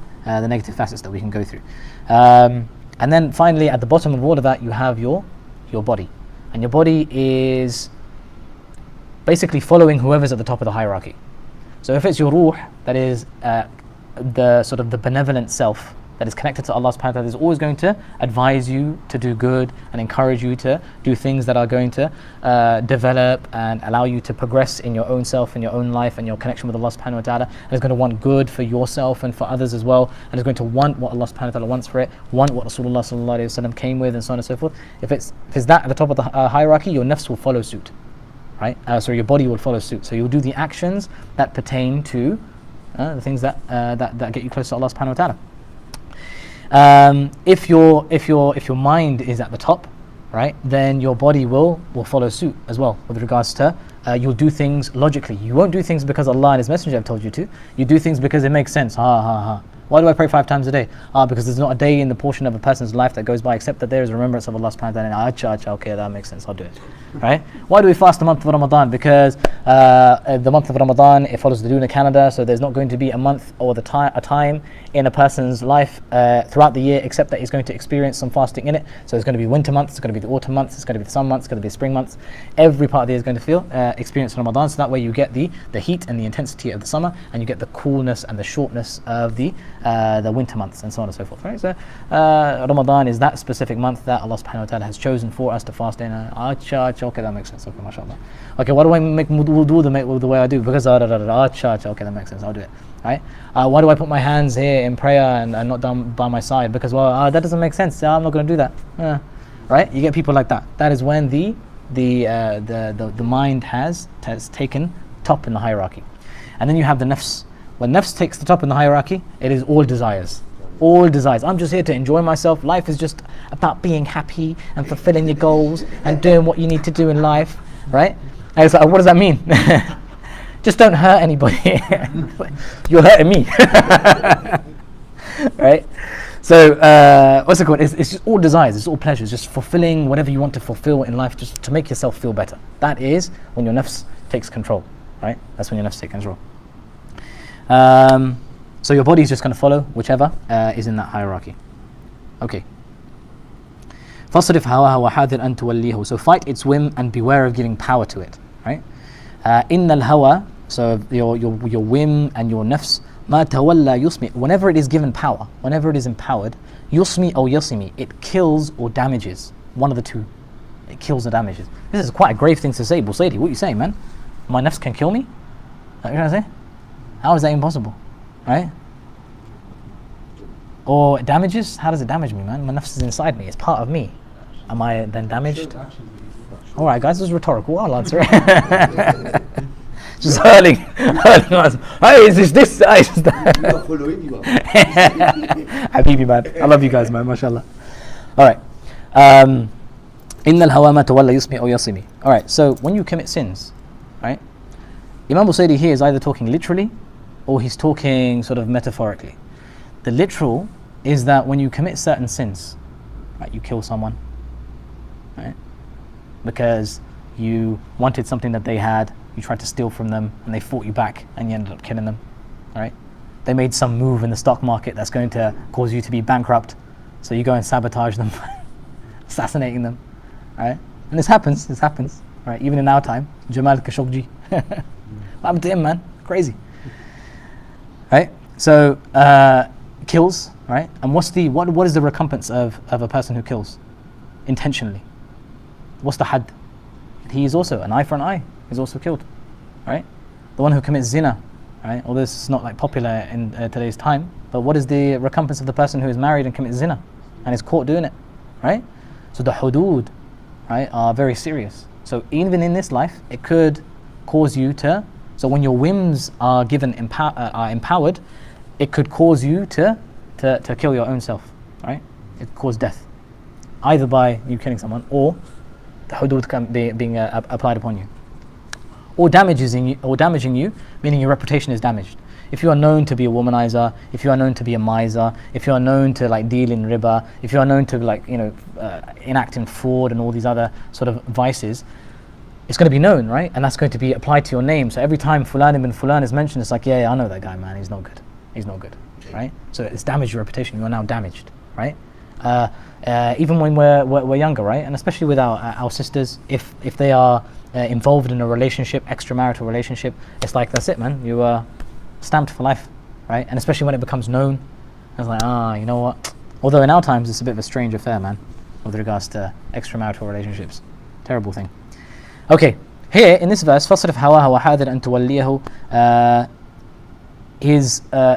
S1: facets that we can go through. And then finally, at the bottom of all of that, you have your body. And your body is basically following whoever's at the top of the hierarchy. So if it's your ruh, that is the sort of the benevolent self that is connected to Allah subhanahu wa ta'ala, is always going to advise you to do good and encourage you to do things that are going to develop and allow you to progress in your own self and your own life and your connection with Allah subhanahu wa ta'ala, and is going to want good for yourself and for others as well, and is going to want what Allah subhanahu wa ta'ala wants for it, want what Rasulullah sallallahu alayhi wa sallam came with, and so on and so forth. If it's that at the top of the hierarchy, your nafs will follow suit, right? Your body will follow suit. So you'll do the actions that pertain to the things that get you close to Allah subhanahu wa ta'ala. If your mind is at the top, right, then your body will follow suit as well with regards to you'll do things logically. You won't do things because Allah and His Messenger have told you to. You do things because it makes sense. Why do I pray 5 times a day? Because there's not a day in the portion of a person's life that goes by except that there is remembrance of Allah subhanahu wa ta'ala. Okay, that makes sense, I'll do it. Right? Why do we fast the month of Ramadan? Because the month of Ramadan, it follows the lunar calendar, so there's not going to be a month or a time in a person's life throughout the year except that he's going to experience some fasting in it. So there's going to be winter months, it's going to be the autumn months, it's going to be the summer months, it's going to be the spring months. Every part of the year is going to experience Ramadan, so that way you get the heat and the intensity of the summer, and you get the coolness and the shortness of the winter months, and so on and so forth. Right? So Ramadan is that specific month that Allah subhanahu wa ta'ala has chosen for us to fast in. Okay, that makes sense. Okay, mashallah. Okay, why do I make wudu the way I do? Because okay, that makes sense. I'll do it. Right? Why do I put my hands here in prayer and not down by my side? Because that doesn't make sense. I'm not going to do that. Right? You get people like that. That is when the mind has taken top in the hierarchy, and then you have the nafs. When nafs takes the top in the hierarchy, it is all desires. All desires. I'm just here to enjoy myself. Life is just about being happy and fulfilling your goals and doing what you need to do in life, right? And so what does that mean? Just don't hurt anybody. You're hurting me. Right? So what's it called? It's just all desires. It's all pleasures. Just fulfilling whatever you want to fulfill in life, just to make yourself feel better. That is when your nafs takes control, right? That's when your nafs takes control. So your body is just going to follow whichever is in that hierarchy. Okay. فَاصْرِفْ هَوَاهَا وَحَاذِرْ أَن تُوَلِّيهُ. So fight its whim and beware of giving power to it. Right? إِنَّ الْهَوَى. So your whim and your nafs. مَا تَوَلَّى يُسْمِي. Whenever it is given power, whenever it is empowered, يُسْمِي أو يَصِمِي. It kills or damages. One of the two. It kills or damages. This is quite a grave thing to say. Busiri, what are you saying, man? My nafs can kill me? Is that what you're trying to say? How is that impossible? Right? Or damages? How does it damage me, man? My nafs is inside me. It's part of me. Am I then damaged? Alright guys, this is rhetorical. I'll answer it. Just hurling. Hey, is this? Habibi, man. I love you guys, man. MashaAllah. Alright. إِنَّ الْهَوَى مَا تَوَلَّى يُسْمِي أَوْ يَصِمِي. Alright, so when you commit sins, right? Imam Busiri here is either talking literally or he's talking sort of metaphorically. The literal is that when you commit certain sins, right, you kill someone, right? Because you wanted something that they had, you tried to steal from them, and they fought you back, and you ended up killing them, right? They made some move in the stock market that's going to cause you to be bankrupt, so you go and sabotage them, assassinating them, right? And this happens, right? Even in our time, Jamal Khashoggi, what happened to him, man? Crazy, right? So kills, right? And what is the recompense of a person who kills intentionally? What's the had? He is also an eye for an eye. He's also killed, right? The one who commits zina, right? Although this is not like popular in today's time, but what is the recompense of the person who is married and commits zina and is caught doing it, right? So the hudud, right, are very serious. So even in this life, it could cause you to. So when your whims are are empowered, it could cause you to kill your own self, right? It could cause death, either by you killing someone or the hudud being applied upon you, or damaging you, meaning your reputation is damaged. If you are known to be a womanizer, if you are known to be a miser, if you are known to like deal in riba, if you are known to like enact in fraud and all these other sort of vices, it's going to be known, right? And that's going to be applied to your name. So every time Fulan ibn Fulan is mentioned, it's like, yeah, I know that guy, man. He's not good, right? So it's damaged your reputation. You are now damaged, right? Even when we're younger, right? And especially with our sisters, if they are involved in a relationship, extramarital relationship, it's like, that's it, man. You are stamped for life, right? And especially when it becomes known, it's like, you know what? Although in our times it's a bit of a strange affair, man, with regards to extramarital relationships. Terrible thing. Okay, here in this verse, فَصْرِفْ هَوَاهَا وَحَاذِرْ أَن تُوَلِّيَهُ,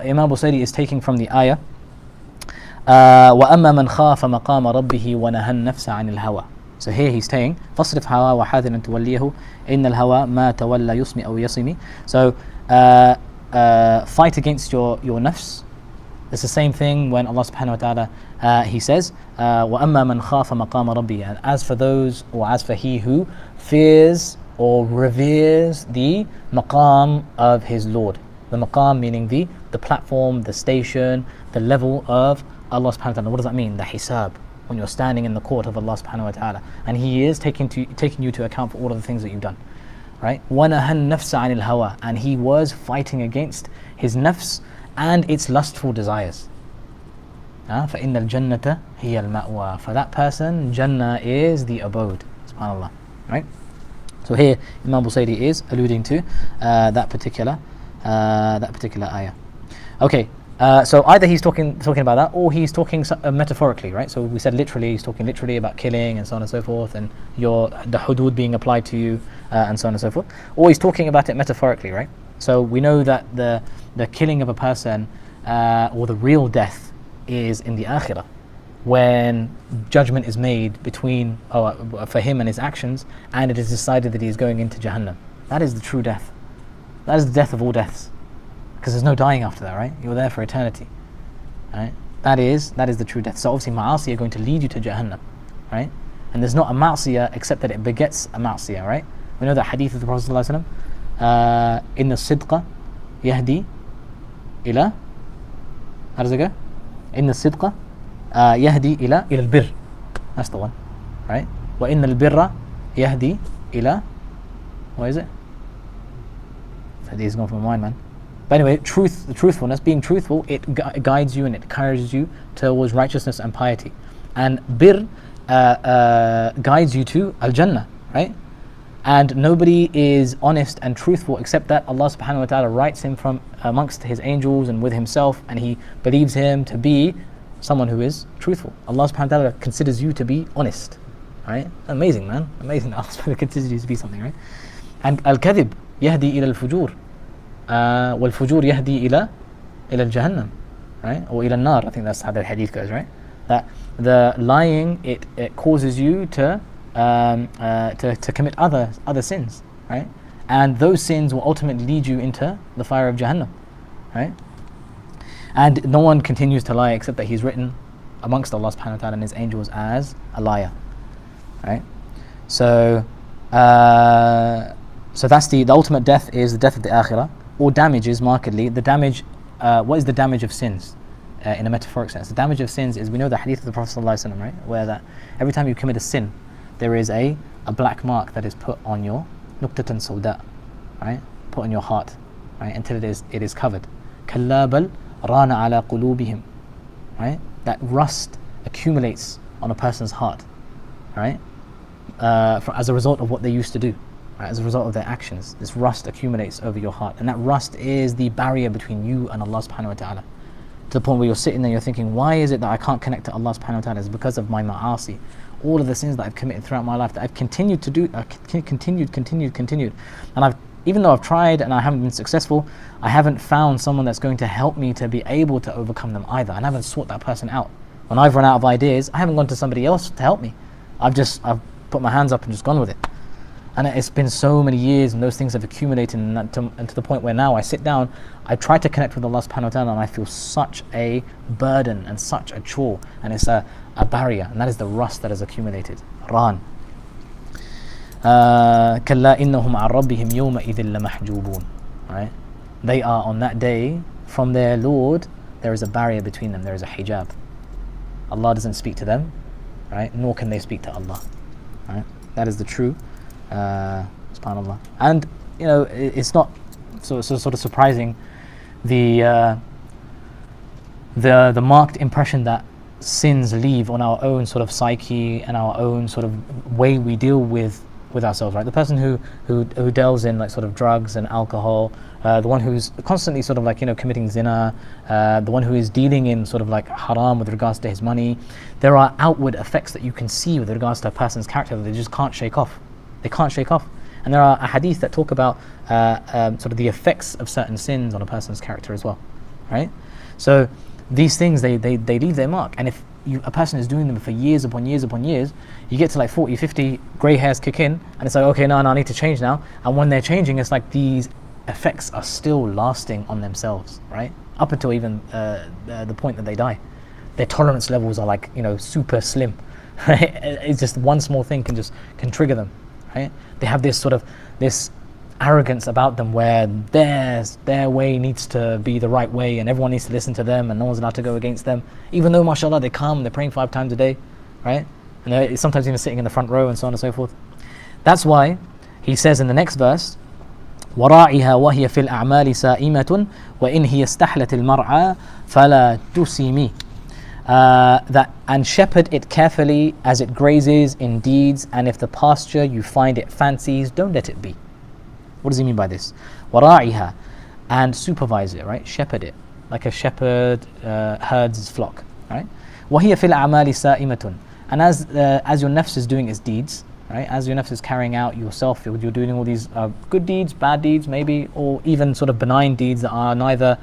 S1: Imam Busiri is taking from the ayah, وَأَمَّا مَنْ خَافَ مَقَامَ رَبِّهِ وَنَهَى النَّفْسَ عَنِ الْهَوَى. So here he's saying, فَصْرِفْ هَوَاهَا وَحَاذِرْ أَن تُوَلِّيَهُ إِنَّ الْهَوَى مَا تَوَلَّى يُسْمِ أَوْ يَصِمِ. So fight against your nafs. It's the same thing when Allah subhanahu wa ta'ala he says, وَأَمَّا مَنْ خَافَ مَقَامَ رَبِّهِ. And as for he who fears or reveres the maqam of his Lord. The maqam meaning the platform, the station, the level of Allah subhanahu wa ta'ala. What does that mean? The hisab, when you're standing in the court of Allah subhanahu wa ta'ala. And He is taking you to account for all of the things that you've done. Right? وَنَهَى النَّفْسَ عَنِ الْهَوَى. And he was fighting against his nafs and its lustful desires. فَإِنَّ الْجَنَّةَ هِيَ الْمَأْوَى. For that person, Jannah is the abode. SubhanAllah. Right? So here Imam Busiri is alluding to that particular ayah. Okay, so either he's talking about that, or he's talking metaphorically, right? So we said literally, he's talking literally about killing and so on and so forth, and the hudud being applied to you, and so on and so forth. Or he's talking about it metaphorically, right? So we know that the killing of a person, or the real death, is in the akhirah, when judgment is made between for him and his actions, and it is decided that he is going into Jahannam. That is the true death. That is the death of all deaths, because there's no dying after that, right? You're there for eternity, right? That is the true death. So obviously ma'asi are going to lead you to Jahannam, right? And there's not a ma'siyah except that it begets a ma'siyah, right? We know that hadith of the Prophet ﷺ, inna sidqa yahdi ila, how does it go? Inna sidqa yahdi ila al-birr. That's the one, right? Wa inna al-birra yahdi ila, what is it? Hadith is gone from my mind, man. But anyway, truthfulness, being truthful, it guides you and it encourages you towards righteousness and piety. And birr guides you to al-Jannah, right? And nobody is honest and truthful except that Allah subhanahu wa ta'ala writes him from amongst his angels and with himself, and he believes him to be someone who is truthful. Allah subhanahu wa ta'ala considers you to be honest, right? Amazing, man. Amazing that Allah subhanahu wa ta'ala considers you to be something, right? And al-kadhib yahdi ila al-fujur. Wal-fujur yahdi ila al-jahannam, right? Or ila al-nar, I think that's how the hadith goes, right? That the lying, it causes you to commit other sins, right? And those sins will ultimately lead you into the fire of Jahannam, right? And no one continues to lie except that he's written amongst Allah subhanahu wa ta'ala and his angels as a liar, right? So that's the ultimate death, is the death of the akhirah, or damages markedly. The damage, what is the damage of sins? In a metaphoric sense, the damage of sins is, we know the hadith of the Prophet ﷺ, right? Where that every time you commit a sin, there is a black mark that is put on your nuqtatan sawda, right? Put on your heart, right? Until it is covered. كَلَّا بَلْ رَانَ عَلَى قُلُوبِهِمْ, right? That rust accumulates on a person's heart, right? As a result of what they used to do, right? As a result of their actions, this rust accumulates over your heart, and that rust is the barrier between you and Allah subhanahu wa ta'ala. To the point where you're sitting there, you're thinking, why is it that I can't connect to Allah subhanahu wa ta'ala? It's because of my ma'asi, all of the sins that I've committed throughout my life, that I've continued to do, continued. And even though I've tried and I haven't been successful, I haven't found someone that's going to help me to be able to overcome them either. And I haven't sought that person out. When I've run out of ideas, I haven't gone to somebody else to help me. I've put my hands up and just gone with it. And it's been so many years, and those things have accumulated, and to the point where now I sit down, I try to connect with Allah subhanahu wa ta'ala, and I feel such a burden and such a chore, and it's a barrier, and that is the rust that has accumulated. Ran. كَلَّا إِنَّهُمْ عَنْ رَبِّهِمْ يَوْمَئِذٍ لَمَحْجُوبُونَ, right? They are on that day, from their Lord, there is a barrier between them, there is a hijab. Allah doesn't speak to them, right? Nor can they speak to Allah, right? That is the true, subhanAllah. And, it's not so sort of surprising the marked impression that sins leave on our own sort of psyche and our own sort of way we deal with ourselves, right? The person who delves in like sort of drugs and alcohol, the one who's constantly sort of like committing zina, the one who is dealing in sort of like haram with regards to his money, there are outward effects that you can see with regards to a person's character that they just can't shake off. They can't shake off. And there are hadith that talk about sort of the effects of certain sins on a person's character as well, right? So these things, they leave their mark. And if a person is doing them for years upon years upon years, you get to like 40, 50, grey hairs kick in, and it's like, okay, no, I need to change now. And when they're changing, it's like these effects are still lasting on themselves, right? Up until even the point that they die. Their tolerance levels are like, super slim. Right? It's just one small thing can trigger them, right? They have this sort of, this arrogance about them where their way needs to be the right way, and everyone needs to listen to them, and no one's allowed to go against them, even though mashallah they come, they're praying 5 times a day, right? And they're sometimes even sitting in the front row and so on and so forth. That's why he says in the next verse, وراعها وهي في الأعمال سائمة وإن هي استحلت المرعى فلا تسيمي, that and shepherd it carefully as it grazes in deeds, and if the pasture you find it fancies, don't let it be. What does he mean by this? وراعها, and supervise it, right? Shepherd it, like a shepherd herds his flock, right? وهي في الأعمال سائمة, and as your nafs is doing its deeds, right? As your nafs is carrying out yourself, you're doing all these good deeds, bad deeds maybe, or even sort of benign deeds that are neither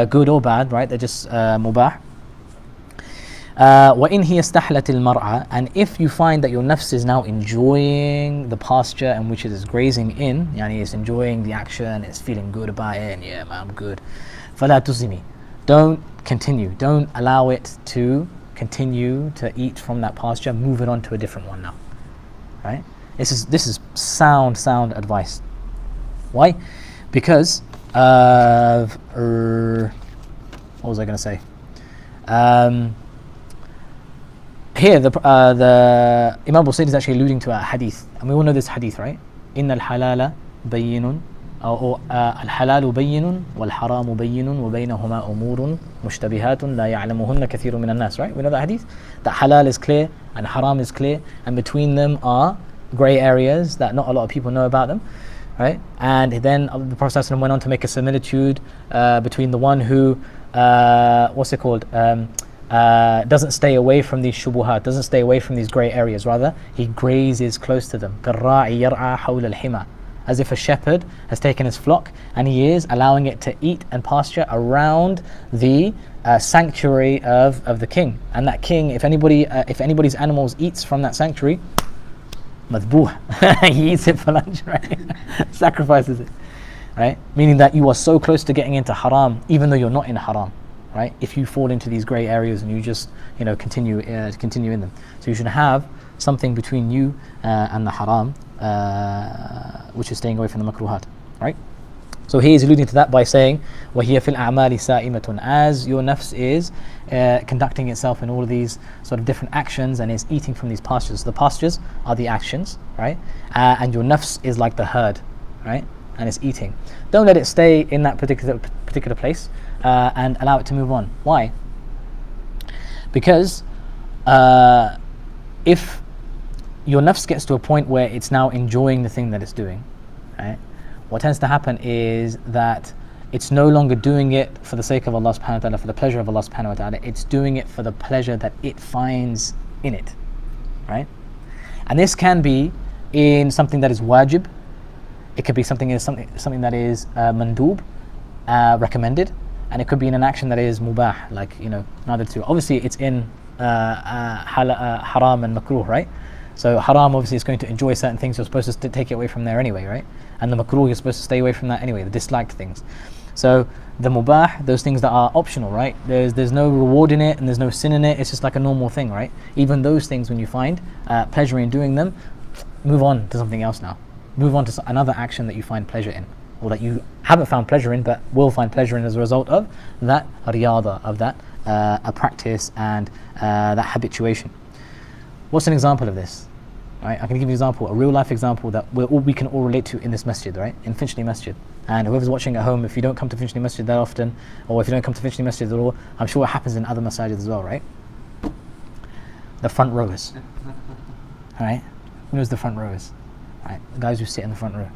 S1: good or bad, right? They're just mubah. وَإِنْ هِيَ اسْتَحْلَتِ الْمَرْعَى, and if you find that your nafs is now enjoying the pasture in which it is grazing in, yani it's enjoying the action, it's feeling good about it, and yeah man, I'm good, فَلَا تُزِمِ, don't continue, don't allow it to continue to eat from that pasture, move it on to a different one now, right? This is sound advice. Why? Because of what was I going to say? Here, the Imam Al-Busiri is actually alluding to a hadith, and we all know this hadith, right? إن الحلال بين أو الحلال بين والحرام بين وبينهما أمور مشتبهات لا يعلمهن كثير من الناس, right? We know that hadith, that halal is clear and haram is clear, and between them are grey areas that not a lot of people know about them, right? And then the Prophet ﷺ went on to make a similitude between the one who doesn't stay away from these shubuhat, doesn't stay away from these grey areas, rather he grazes close to them, كالراعي يرعى حول الحمى, as if a shepherd has taken his flock and he is allowing it to eat and pasture around the sanctuary of the king. And that king, if anybody's animals eats from that sanctuary, madbuh, he eats it for lunch, right? Sacrifices it, right? Meaning that you are so close to getting into haram even though you're not in haram, right? If you fall into these grey areas and you just continue in them, so you should have something between you and the haram, which is staying away from the makruhat, right? So he is alluding to that by saying, وَهِيَ فِي الْأَعْمَالِ سَائِمَةٌ, as your nafs is conducting itself in all of these sort of different actions and is eating from these pastures. So the pastures are the actions, right? And your nafs is like the herd, right? And it's eating. Don't let it stay in that particular place and allow it to move on. Why? Because if your nafs gets to a point where it's now enjoying the thing that it's doing, right? What tends to happen is that it's no longer doing it for the sake of Allah subhanahu wa ta'ala, for the pleasure of Allah subhanahu wa ta'ala. It's doing it for the pleasure that it finds in it, right? And this can be in something that is wajib. It could be something that is mandoob, recommended, and it could be in an action that is mubah, like, neither two. Obviously, it's in haram and makruh, right? So haram obviously is going to enjoy certain things. You're supposed to take it away from there anyway, right? And the makruh, you're supposed to stay away from that anyway, the disliked things. So the mubah, those things that are optional, right? There's no reward in it and there's no sin in it. It's just like a normal thing, right? Even those things, when you find pleasure in doing them, move on to something else now. Move on to another action that you find pleasure in, or that you haven't found pleasure in but will find pleasure in as a result of that riyada, of that a practice and that habituation. What's an example of this? Right? I can give you an example, a real life example that we can all relate to in this masjid, right? In Finchley Masjid. And whoever's watching at home, if you don't come to Finchley Masjid that often, or if you don't come to Finchley Masjid at all, I'm sure it happens in other masajids as well, right? The front rowers. Right? Who knows the front rowers? Right? The guys who sit in the front row.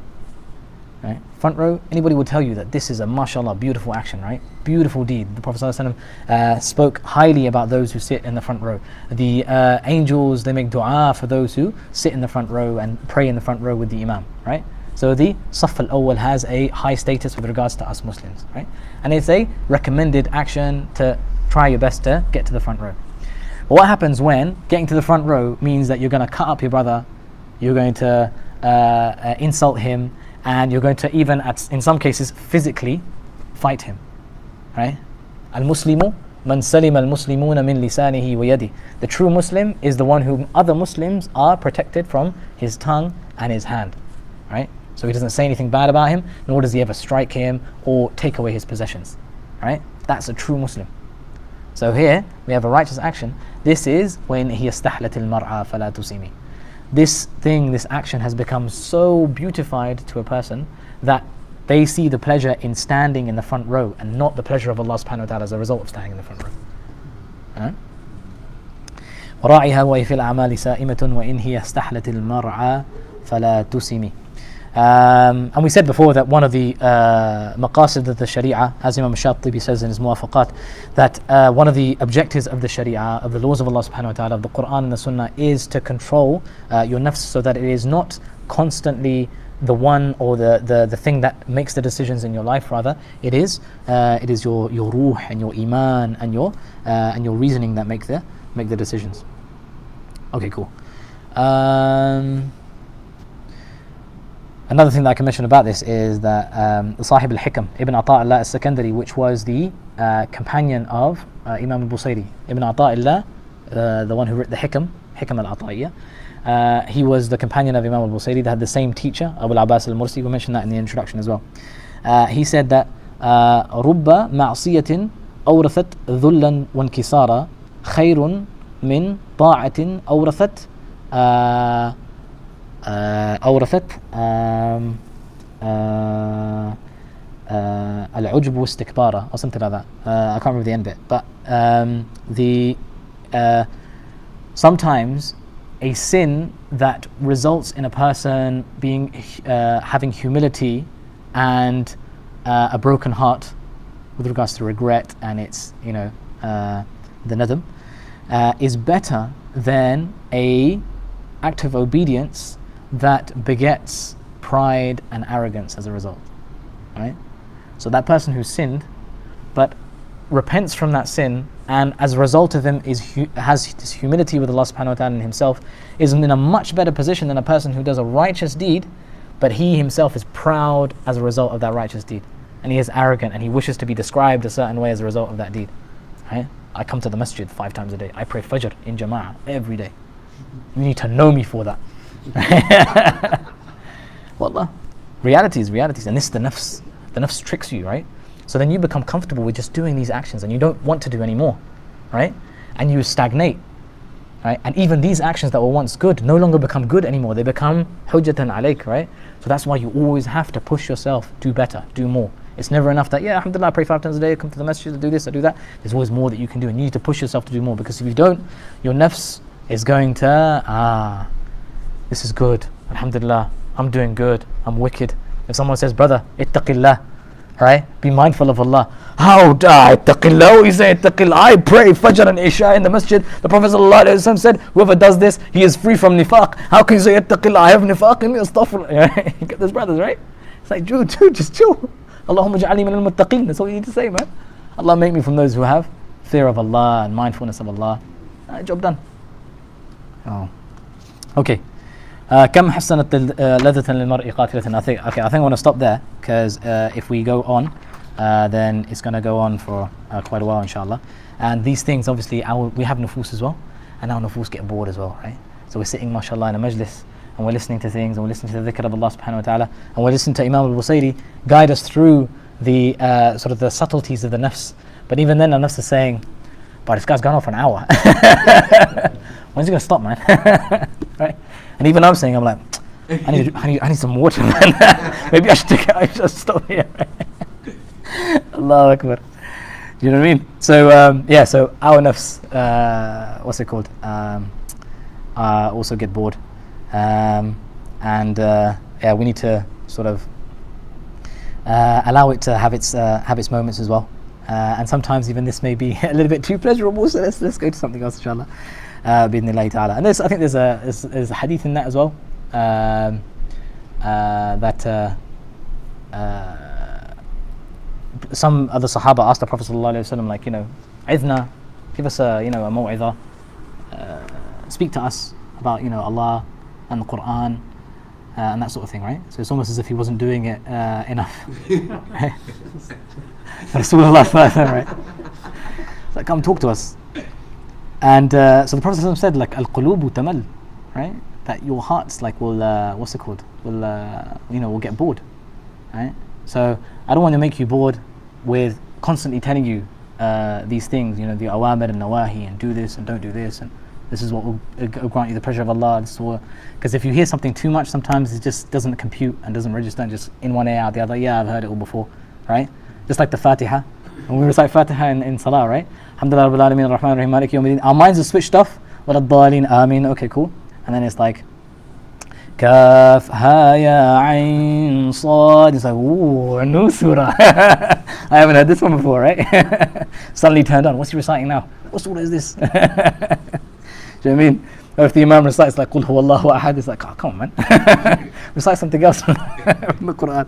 S1: Right? Front row, anybody will tell you that this is a mashallah beautiful action, right? Beautiful deed. The Prophet ﷺ spoke highly about those who sit in the front row. The angels, they make dua for those who sit in the front row and pray in the front row with the imam, right? So the Saff al-Awwal has a high status with regards to us Muslims, right? And it's a recommended action to try your best to get to the front row. But what happens when getting to the front row means that you're going to cut up your brother, you're going to insult him, and you're going to even, in some cases, physically fight him, right? Al-Muslimu man salima al-Muslimuna min lisanihi wa yadi. The true Muslim is the one whom other Muslims are protected from his tongue and his hand, right? So he doesn't say anything bad about him, nor does he ever strike him or take away his possessions, right? That's a true Muslim. So here we have a righteous action. This is when he istahlat al-mar'a fala tusimi. This action has become so beautified to a person that they see the pleasure in standing in the front row and not the pleasure of Allah subhanahu wa ta'ala as a result of standing in the front row. وراعيها وهي في الأعمال سائمة وإن هي استحلت المرعى فلا تسمي. And we said before that one of the maqasid of the Sharia, as Imam Shatibi says in his Muwafaqat, that one of the objectives of the Sharia, of the laws of Allah subhanahu wa ta'ala, of the Quran and the Sunnah, is to control your nafs so that it is not constantly the one or the thing that makes the decisions in your life. Rather, it is your ruh and your iman and your reasoning that make the decisions. Okay, cool. Another thing that I can mention about this is that Sahib al-Hikam, Ibn Ata'illah al-Sakandari, which was the companion of Imam Al-Busiri. Ibn Ata'illah, the one who wrote the Hikam al-Ata'iyya, he was the companion of Imam Al-Busiri. They had the same teacher, Abu al-Abbas al-Mursi. We mentioned that in the introduction as well. He said that رُبَّ مَعْصِيَةٍ أَوْرَثَتْ ذُلًّا وَانْكِسَارًا خَيْرٌ مِنْ طَاعَةٍ أورثت العجب واستكبارا or something like that. I can't remember the end bit, but sometimes a sin that results in a person being having humility and a broken heart with regards to regret and its the nadam is better than a act of obedience that begets pride and arrogance as a result, right? So that person who sinned but repents from that sin, and as a result of him has this humility with Allah subhanahu wa ta'ala in himself, is in a much better position than a person who does a righteous deed but he himself is proud as a result of that righteous deed, and he is arrogant and he wishes to be described a certain way as a result of that deed, right? I come to the masjid 5 times a day, I pray fajr in jama'ah every day. You need to know me for that. Wallah, realities, and this is the nafs. The nafs tricks you, right? So then you become comfortable with just doing these actions and you don't want to do any more, right? And you stagnate, right? And even these actions that were once good no longer become good anymore. They become hujjatan alayk, right? So that's why you always have to push yourself, do better, do more. It's never enough that, yeah, alhamdulillah, I pray 5 times a day, I come to the masjid, I do this, I do that. There's always more that you can do, and you need to push yourself to do more, because if you don't, your nafs is going to, this is good, alhamdulillah, I'm doing good, I'm wicked. If someone says, brother, ittaqillah, right? Be mindful of Allah. How do I ittaqillah? What you say ittaqillah? I pray Fajr and Isha in the masjid. The Prophet ﷺ said, whoever does this, he is free from nifaq. How can you say ittaqillah? I have nifaq in me, astaghfirullah. You get those brothers, right? It's like, dude, just chill. Allahumma ja'ali min al-muttaqeen. That's all you need to say, man. Allah make me from those who have fear of Allah and mindfulness of Allah. Job done. Oh. Okay. كم حسنت لذة للمرء قاتلة. I think I want to stop there, because if we go on, then it's going to go on for quite a while, inshallah. And these things, obviously, we have nufus as well, and our nufus get bored as well, right? So we're sitting, mashallah, in a majlis, and we're listening to things, and we're listening to the dhikr of Allah subhanahu wa ta'ala, and we're listening to Imam Al-Busiri guide us through the sort of the subtleties of the nafs. But even then, the nafs is saying, but this guy's gone on for an hour. When's he going to stop, man? Right? And even I'm saying, I'm like, I need some water, man. Maybe I should stop here. Allahu Akbar. Do you know what I mean? So, so our nafs, what's it called? Also get bored. We need to sort of allow it to have its moments as well. And sometimes even this may be a little bit too pleasurable, so let's go to something else, inshallah. Bidnillahi ta'ala. And I think there's a hadith in that as well, that some other Sahaba asked the Prophet ﷺ, like, Idna, give us a maw'idha, speak to us about, Allah and the Quran, and that sort of thing, right? So it's almost as if he wasn't doing it enough. Right? Rasulullah, right? It's like, come talk to us. And so the Prophet ﷺ said, like, al-qulubu tamal, right? That your hearts, like, will what's it called? Will get bored, right? So I don't want to make you bored with constantly telling you these things, the awamir and nawahi, and do this and don't do this, and this is what will grant you the pleasure of Allah. Because if you hear something too much, sometimes it just doesn't compute and doesn't register, and just in one ear out the other. Yeah, I've heard it all before, right? Just like the Fatiha. When we recite Fatiha in Salah, right? Alhamdulillah Rabbil Alameen Ar-Rahman Ar-Rahim Maliki Yawmiddin. Our minds are switched off. Waladdallin Ameen. Okay, cool. And then it's like Kaf Ha Ya Ain Sad. It's like, ooh, a new surah. I haven't heard this one before, right? Suddenly turned on. What's he reciting now? What surah is this? Do you know what I mean? Or if the Imam recites like Qul Huwallahu Ahad, it's like, oh, come on, man. Recite something else from the Quran.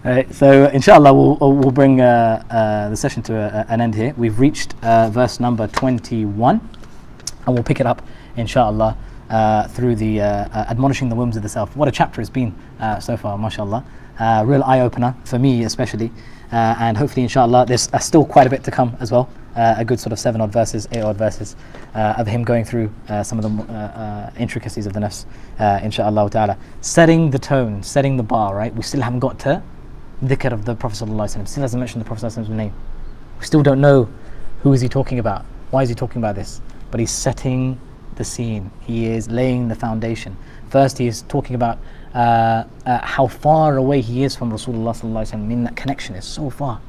S1: Right, so inshallah we'll bring the session to an end here. We've reached verse number 21, and we'll pick it up inshallah through the admonishing the whims of the self. What a chapter it's been so far, mashallah. Real eye-opener for me especially, and hopefully inshallah there's still quite a bit to come as well. A good sort of 8 odd verses of him going through some of the intricacies of the nafs, inshallah ta'ala. Setting the tone, setting the bar, right? We still haven't got to dhikr of the Prophet ﷺ. Still hasn't mentioned the Prophet ﷺ's name. We still don't know who is he talking about. Why is he talking about this? But he's setting the scene. He is laying the foundation. First, he is talking about how far away he is from Rasulullah ﷺ. I mean, that connection is so far.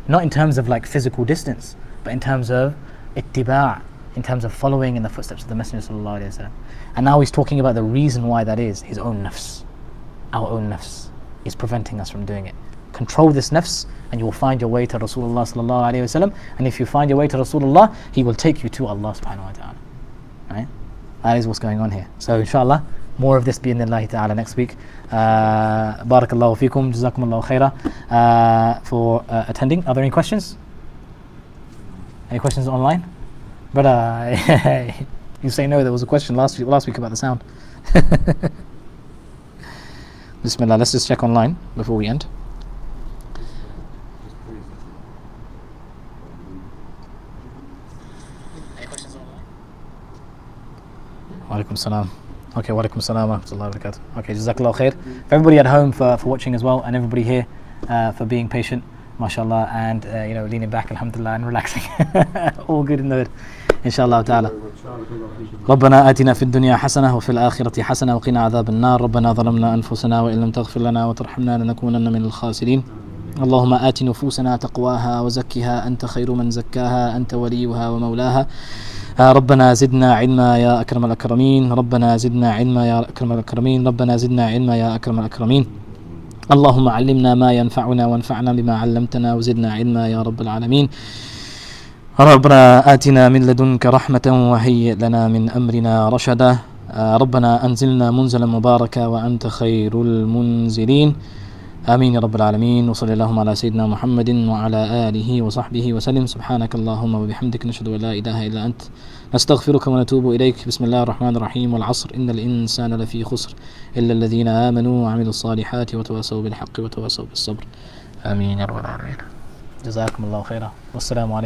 S1: Not in terms of like physical distance, but in terms of ittiba', in terms of following in the footsteps of the Messenger ﷺ. And now he's talking about the reason why that is. His own nafs. Our own nafs is preventing us from doing it. Control this nafs and you will find your way to Rasulullah sallallahu alayhi wa sallam. And if you find your way to Rasulullah, he will take you to Allah subhanahu wa ta'ala. Right? That is what's going on here. So inshallah, more of this bi'idhnillahi ta'ala next week. Barakallahu feekum, jazakumullahu khaira for attending. Are there any questions? Any questions online? Brother, you say no, there was a question last week about the sound. Bismillah, let's just check online before we end. Any questions online? Wa alaikum salam. Okay, wa alaikum salam wa rahmatullahi wa barakatuh. Okay, jazakallahu khair. For everybody at home for watching as well, and everybody here, for being patient, mashallah, and leaning back, alhamdulillah, and relaxing. All good in the hood, inshallah ta'ala. ربنا آتنا في الدنيا حسنة وفي الآخرة حسنة وقنا عذاب النار. ربنا ظلمنا أنفسنا وإن لم تغفر لنا وترحمنا لنكونن من الخاسرين. اللهم آت نفوسنا تقواها وزكها أنت خير من زكاها أنت وليها ومولاها. ربنا زدنا علما يا أكرم الأكرمين. ربنا زدنا علما يا أكرم الأكرمين. ربنا زدنا علما يا أكرم الأكرمين. اللهم علمنا ما ينفعنا وانفعنا بما علمتنا وزدنا علما يا رب العالمين. ربنا آتنا من لدنك رحمة وهيئ لنا من أمرنا رشدا. ربنا أنزلنا منزلا مباركا وأنت خير المنزلين. آمين يا رب العالمين. وصلى اللهم على سيدنا محمد وعلى آله وصحبه وسلم. سبحانك اللهم وبحمدك نشهد أن لا إله إلا أنت نستغفرك ونتوب إليك. بسم الله الرحمن الرحيم. والعصر إن الإنسان لفي خسر إلا الذين آمنوا وعملوا الصالحات وتواصوا بالحق وتواصوا بالصبر. آمين يا رب العالمين. جزاكم الله خيرا والسلام عليكم.